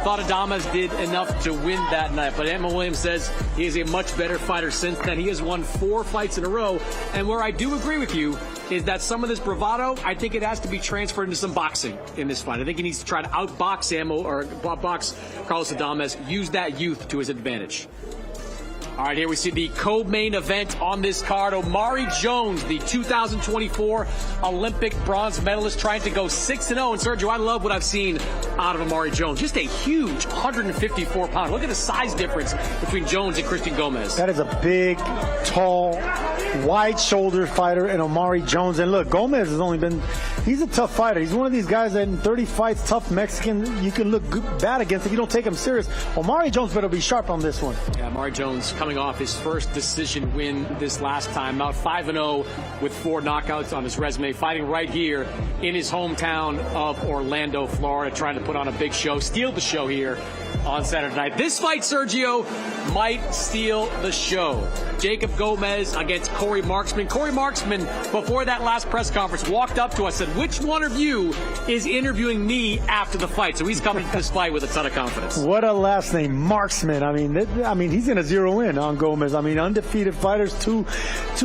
thought Adames did enough to win that night. But Amo Williams says he is a much better fighter since then. He has won 4 fights in a row, and where I do agree with you is that some of this bravado, I think it has to be transferred into some boxing in this fight. I think he needs to try to outbox box Carlos Adames, use that youth to his advantage. All right, here we see the co-main event on this card. Omari Jones, the 2024 Olympic bronze medalist, trying to go 6-0. And Sergio, I love what I've seen out of Omari Jones. Just a huge 154 pound. Look at the size difference between Jones and Christian Gomez. That is a big, tall, wide-shouldered fighter in Omari Jones. And look, Gomez has only been, he's a tough fighter. He's one of these guys that in 30 fights, tough Mexican, you can look bad against if you don't take him serious. Omari Jones better be sharp on this one. Yeah, Omari Jones coming off his first decision win this last time, about 5-0 with 4 knockouts on his resume, fighting right here in his hometown of Orlando, Florida, trying to put on a big show, steal the show here on Saturday night. This fight, Sergio, might steal the show. Jacob Gomez against Corey Marksman. Corey Marksman, before that last press conference, walked up to us and said, which one of you is interviewing me after the fight? So he's coming to this fight with a ton of confidence. What a last name, Marksman. I mean, he's going to zero in on Gomez. I mean, undefeated fighters, two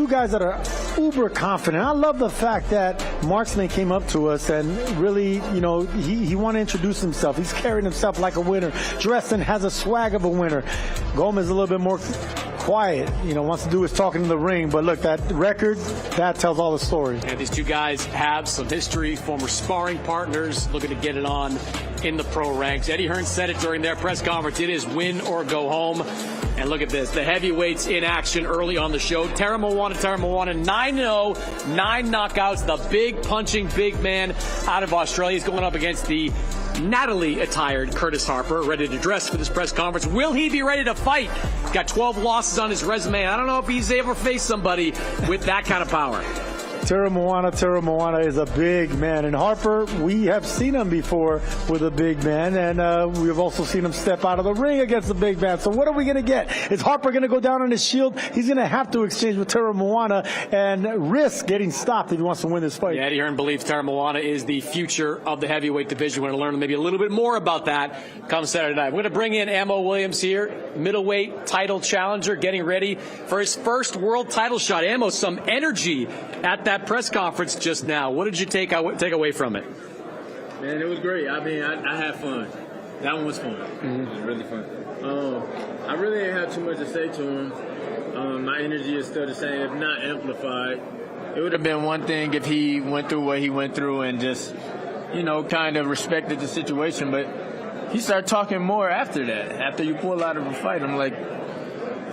guys that are uber confident. I love the fact that Marksman came up to us and really, he wanted to introduce himself. He's carrying himself like a winner, dressed and has a swag of a winner. Gomez a little bit more quiet, wants to do his talking in the ring. But look, that record, that tells all the story. And these two guys have some history, former sparring partners, looking to get it on in the pro ranks. Eddie Hearn said it during their press conference. It is win or go home. And look at this. The heavyweights in action early on the show. Tara Moana, 9-0, 9 knockouts. The big punching big man out of Australia is going up against the Natalie-attired Curtis Harper, ready to dress for this press conference. Will he be ready to fight? He's got 12 losses on his resume. I don't know if he's ever faced somebody with that kind of power. Tara Moana is a big man. And Harper, we have seen him before with a big man, and we've also seen him step out of the ring against a big man. So what are we going to get? Is Harper going to go down on his shield? He's going to have to exchange with Tara Moana and risk getting stopped if he wants to win this fight. Yeah, Eddie Hearn believes Tara Moana is the future of the heavyweight division. We're going to learn maybe a little bit more about that come Saturday night. We're going to bring in Amo Williams here, middleweight title challenger, getting ready for his first world title shot. Amo, some energy at that press conference just now. What did you take away from it? Man, it was great. I mean, I had fun. That one was fun. It was really fun. I really didn't have too much to say to him. My energy is still the same, if not amplified. It would have been one thing if he went through what he went through and just, kind of respected the situation. But he started talking more after that. After you pull out of a fight, I'm like,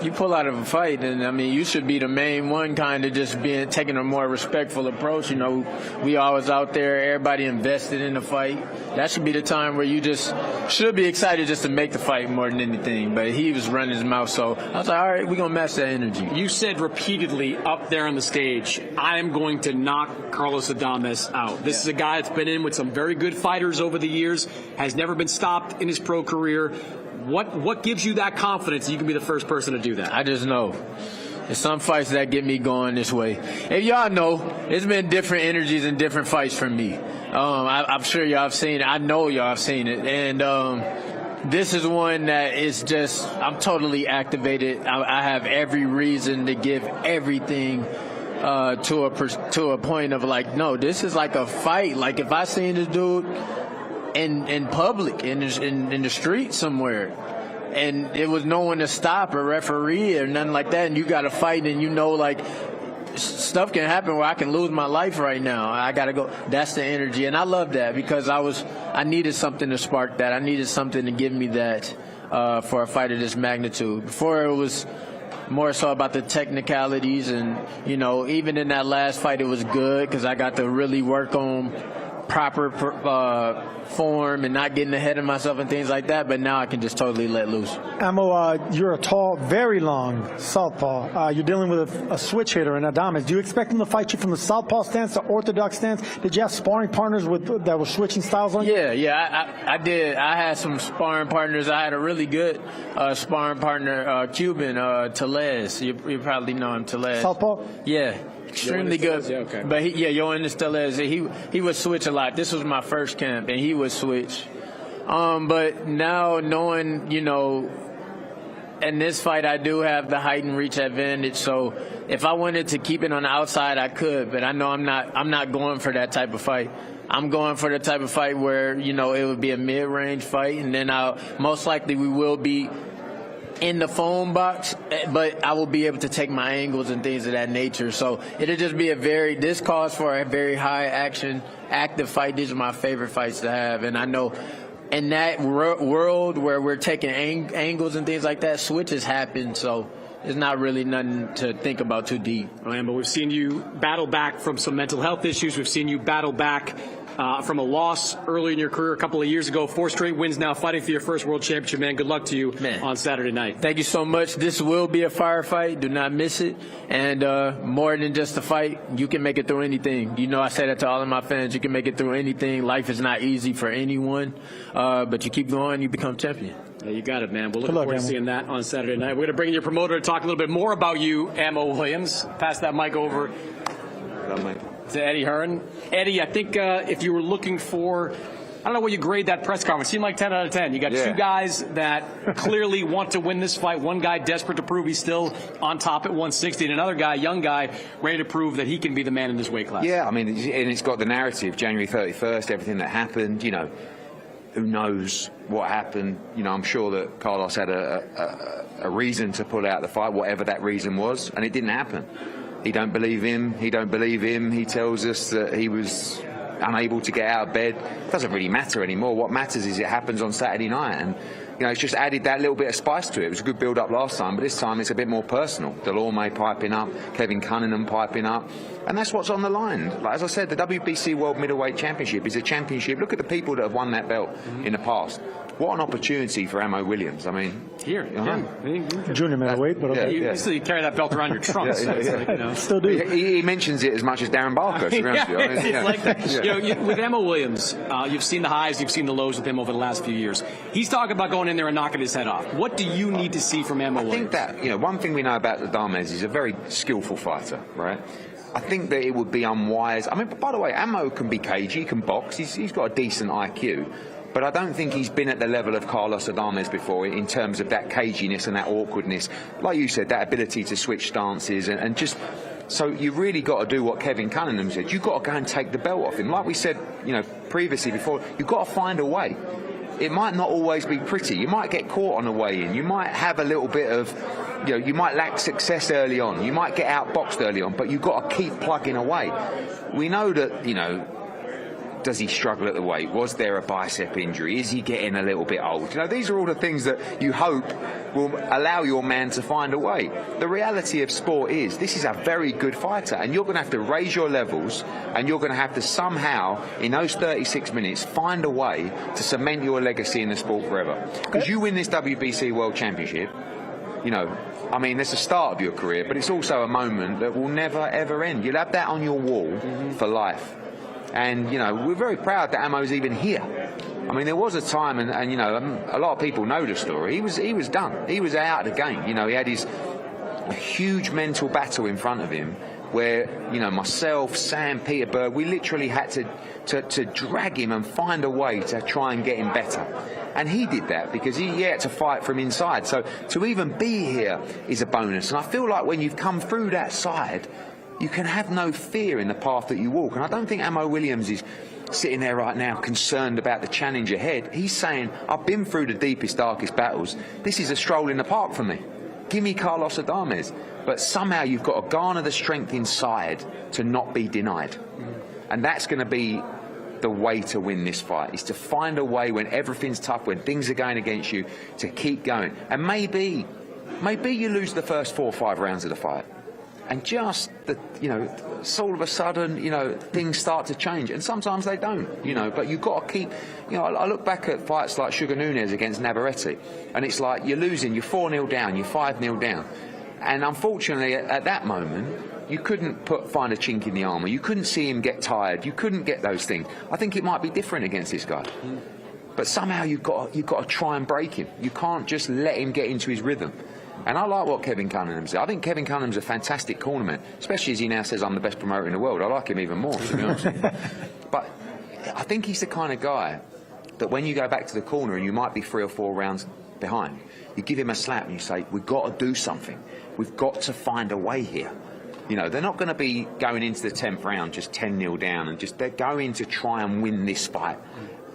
you pull out of a fight, and I mean, you should be the main one, kind of just taking a more respectful approach. We always out there, everybody invested in the fight. That should be the time where you just should be excited just to make the fight more than anything. But he was running his mouth, so I was like, all right, we're gonna match that energy. You said repeatedly up there on the stage, I am going to knock Carlos Adames out. This is a guy that's been in with some very good fighters over the years, has never been stopped in his pro career. What gives you that confidence you can be the first person to do that? I just know. There's some fights that get me going this way. And y'all know, it's been different energies and different fights for me. I'm sure y'all have seen it. I know y'all have seen it. And this is one that is just, I'm totally activated. I have every reason to give everything to a point of like, no, this is like a fight. Like if I seen this dude in public, in the street somewhere, and there was no one to stop, a referee or nothing like that, and you got to fight, and like stuff can happen where I can lose my life right now. I got to go. That's the energy, and I love that because I needed something to spark that. I needed something to give me that for a fight of this magnitude. Before it was more so about the technicalities, and even in that last fight it was good because I got to really work on proper form and not getting ahead of myself and things like that, but now I can just totally let loose. Amo, you're a tall, very long southpaw. You're dealing with a switch hitter in Adames. Do you expect him to fight you from the southpaw stance to orthodox stance? Did you have sparring partners that were switching styles on you? Yeah, I did. I had some sparring partners. I had a really good sparring partner, Cuban, Telez. You probably know him, Telez. Southpaw? Yeah. Extremely good. Yeah, okay. But Yoenis Telez, he would switch a lot. This was my first camp, and he would switch. But now knowing, in this fight I do have the height and reach advantage. So if I wanted to keep it on the outside, I could. But I know I'm not going for that type of fight. I'm going for the type of fight where, it would be a mid-range fight, and then most likely we will be in the phone box, but I will be able to take my angles and things of that nature. So it'll just be this calls for a very high action, active fight. These are my favorite fights to have. And I know in that world where we're taking angles and things like that, switches happen. So it's not really nothing to think about too deep. But we've seen you battle back from some mental health issues. We've seen you battle back from a loss early in your career a couple of years ago. 4 straight wins now, fighting for your first world championship, man. Good luck to you on Saturday night. Thank you so much. This will be a firefight. Do not miss it. And more than just a fight, you can make it through anything. I say that to all of my fans. You can make it through anything. Life is not easy for anyone. But you keep going, you become champion. Yeah, you got it, man. We're looking forward to seeing that on Saturday night. We're going to bring in your promoter to talk a little bit more about you, Amo Williams. Pass that mic over to Eddie Hearn. Eddie, I think if you were looking for, I don't know what you grade that press conference. Seemed like 10 out of 10. You got two guys that clearly want to win this fight. One guy desperate to prove he's still on top at 160, and another guy, young guy, ready to prove that he can be the man in this weight class. Yeah, I mean, and it's got the narrative, January 31st, everything that happened, who knows what happened. I'm sure that Carlos had a reason to pull out the fight, whatever that reason was, and it didn't happen. He don't believe him. He don't believe him. He tells us that he was unable to get out of bed. It doesn't really matter anymore. What matters is it happens on Saturday night, and it's just added that little bit of spice to it. It was a good build-up last time, but this time it's a bit more personal. Delorme piping up, Kevin Cunningham piping up, and that's what's on the line. Like, as I said, the WBC World Middleweight Championship is a championship. Look at the people that have won that belt in the past. What an opportunity for Ammo Williams. I mean, Junior middleweight, but okay. You still carry that belt around your trunk. Still do. He mentions it as much as Darren Barker. To be honest with you. I mean, It's like that. With Emma Williams, you've seen the highs, you've seen the lows with him over the last few years. He's talking about going in there and knocking his head off. What do you need to see from Emma Williams? I think that one thing we know about Adames, he's a very skillful fighter, right? I think that it would be unwise. I mean, by the way, Ammo can be cagey, he can box. He's got a decent IQ. But I don't think he's been at the level of Carlos Adames before in terms of that caginess and that awkwardness. Like you said, that ability to switch stances and just... So you've really got to do what Kevin Cunningham said. You've got to go and take the belt off him. Like we said, previously before, you've got to find a way. It might not always be pretty. You might get caught on the way in. You might have a little bit of... you might lack success early on. You might get outboxed early on, but you've got to keep plugging away. We know that, does he struggle at the weight? Was there a bicep injury? Is he getting a little bit old? These are all the things that you hope will allow your man to find a way. The reality of sport is this is a very good fighter, and you're going to have to raise your levels, and you're going to have to somehow, in those 36 minutes, find a way to cement your legacy in the sport forever. Because you win this WBC World Championship, I mean, it's the start of your career, but it's also a moment that will never, ever end. You'll have that on your wall for life. And, we're very proud that Ammo's even here. I mean, there was a time, and a lot of people know the story. He was done. He was out of the game. He had his huge mental battle in front of him where, myself, Sam, Peter Berg, we literally had to drag him and find a way to try and get him better. And he did that because he had to fight from inside. So to even be here is a bonus. And I feel like when you've come through that side, you can have no fear in the path that you walk. And I don't think Ammo Williams is sitting there right now concerned about the challenge ahead. He's saying, I've been through the deepest, darkest battles. This is a stroll in the park for me. Give me Carlos Adames. But somehow you've got to garner the strength inside to not be denied. And that's going to be the way to win this fight, is to find a way when everything's tough, when things are going against you, to keep going. And maybe you lose the first 4 or 5 rounds of the fight. And just, all of a sudden, things start to change. And sometimes they don't, but you've got to keep, I look back at fights like Sugar Nunez against Navarrete, and it's like you're losing, you're 4-0 down, you're 5-0 down. And unfortunately, at that moment, you couldn't find a chink in the armour. You couldn't see him get tired. You couldn't get those things. I think it might be different against this guy. But somehow you've got to try and break him. You can't just let him get into his rhythm. And I like what Kevin Cunningham said. I think Kevin Cunningham's a fantastic cornerman, especially as he now says, I'm the best promoter in the world. I like him even more, to be honest with you. But I think he's the kind of guy that when you go back to the corner and you might be 3 or 4 rounds behind, you give him a slap and you say, we've got to do something. We've got to find a way here. They're not going to be going into the 10th round just 10-0 down, and they're going to try and win this fight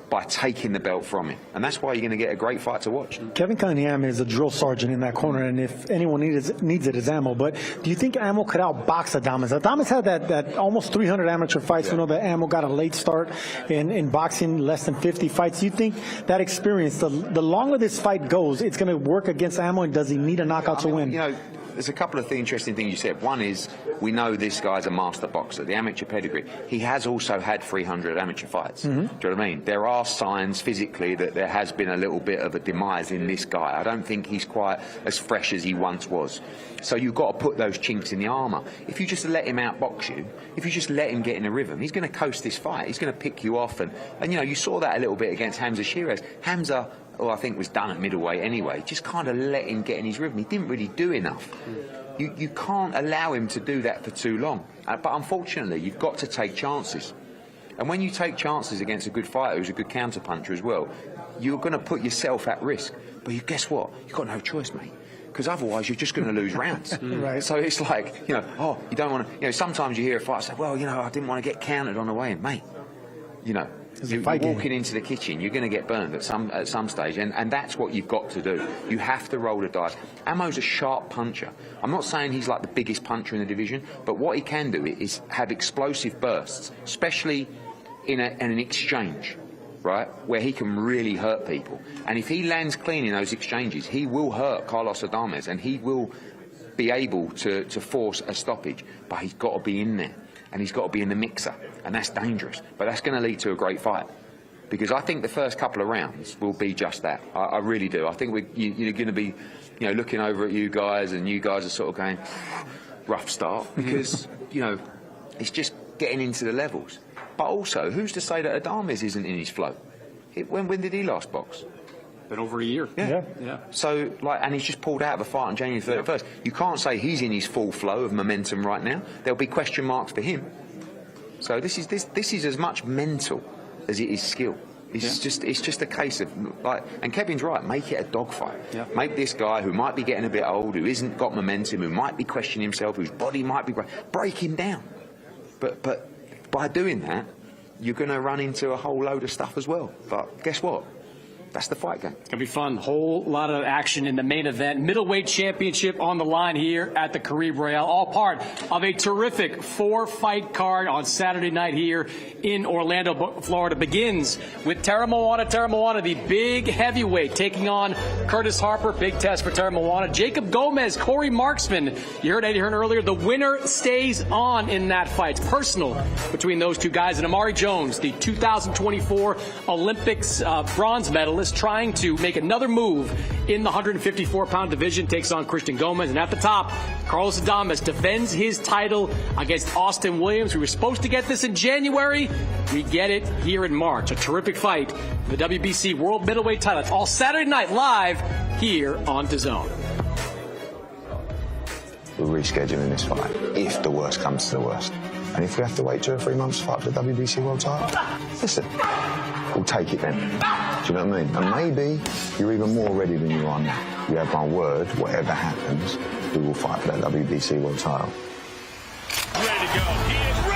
by taking the belt from him. And that's why you're going to get a great fight to watch. Kevin Cunningham is a drill sergeant in that corner, and if anyone needs it, it's Ammo. But do you think Ammo could outbox Adames? Adames had that almost 300 amateur fights. Yeah. We know that Ammo got a late start in boxing, less than 50 fights. Do you think that experience, the longer this fight goes, it's going to work against Ammo, and does he need a knockout to win? There's a couple of interesting things you said. One is, we know this guy's a master boxer, the amateur pedigree. He has also had 300 amateur fights. Do you know what I mean? There are signs physically that there has been a little bit of a demise in this guy. I don't think he's quite as fresh as he once was. So you've got to put those chinks in the armour. If you just let him outbox you, if you just let him get in a rhythm, he's going to coast this fight. He's going to pick you off. And you saw that a little bit against Hamza Shiraz. Hamza, I think was done at middleweight anyway, just kind of let him get in his rhythm. He didn't really do enough. You can't allow him to do that for too long. But unfortunately, you've got to take chances. And when you take chances against a good fighter who's a good counter-puncher as well, you're going to put yourself at risk. But guess what? You've got no choice, mate. Because otherwise you're just going to lose rounds. Right. So it's like, you don't want to... sometimes you hear a fighter say, well, I didn't want to get countered on the way in. Mate, you're walking into the kitchen, you're going to get burned at some stage, and that's what you've got to do. You have to roll the dice. Ammo's a sharp puncher. I'm not saying he's like the biggest puncher in the division, but what he can do is have explosive bursts, especially in an exchange, right, where he can really hurt people. And if he lands clean in those exchanges, he will hurt Carlos Adames, and he will be able to force a stoppage. But he's got to be in there, and he's got to be in the mixer, and that's dangerous. But that's going to lead to a great fight, because I think the first couple of rounds will be just that. I really do. I think you're going to be, looking over at you guys, and you guys are sort of going, rough start, because, it's just getting into the levels. But also, who's to say that Adames isn't in his flow? When did he last box? Been over a year. Yeah. So, and he's just pulled out of a fight on January 31st. You can't say he's in his full flow of momentum right now. There'll be question marks for him. So this is as much mental as it is skill. It's just a case of and Kevin's right. Make it a dogfight. Yeah. Make this guy who might be getting a bit old, who isn't got momentum, who might be questioning himself, whose body might be break him down. But by doing that, you're going to run into a whole load of stuff as well. But guess what? That's the fight game. It's going to be fun. Whole lot of action in the main event. Middleweight championship on the line here at the Caribe Royale. All part of a terrific 4-fight card on Saturday night here in Orlando, Florida. Begins with Tara Moana, the big heavyweight, taking on Curtis Harper. Big test for Tara Moana. Jacob Gomez, Corey Marksman. You heard Eddie Hearn earlier. The winner stays on in that fight. It's personal between those two guys. And Amari Jones, the 2024 Olympics bronze medalist, trying to make another move in the 154-pound division, takes on Christian Gomez. And at the top, Carlos Adames defends his title against Austin Williams. We were supposed to get this in January. We get it here in March. A terrific fight for the WBC World Middleweight title. It's all Saturday night live here on DAZN. We're rescheduling this fight if the worst comes to the worst. And if we have to wait 2 or 3 months to fight for the WBC World title, listen, we'll take it then. Do you know what I mean? And maybe you're even more ready than you are now. You have my word, whatever happens, we will fight for that WBC World title. Ready to go. He is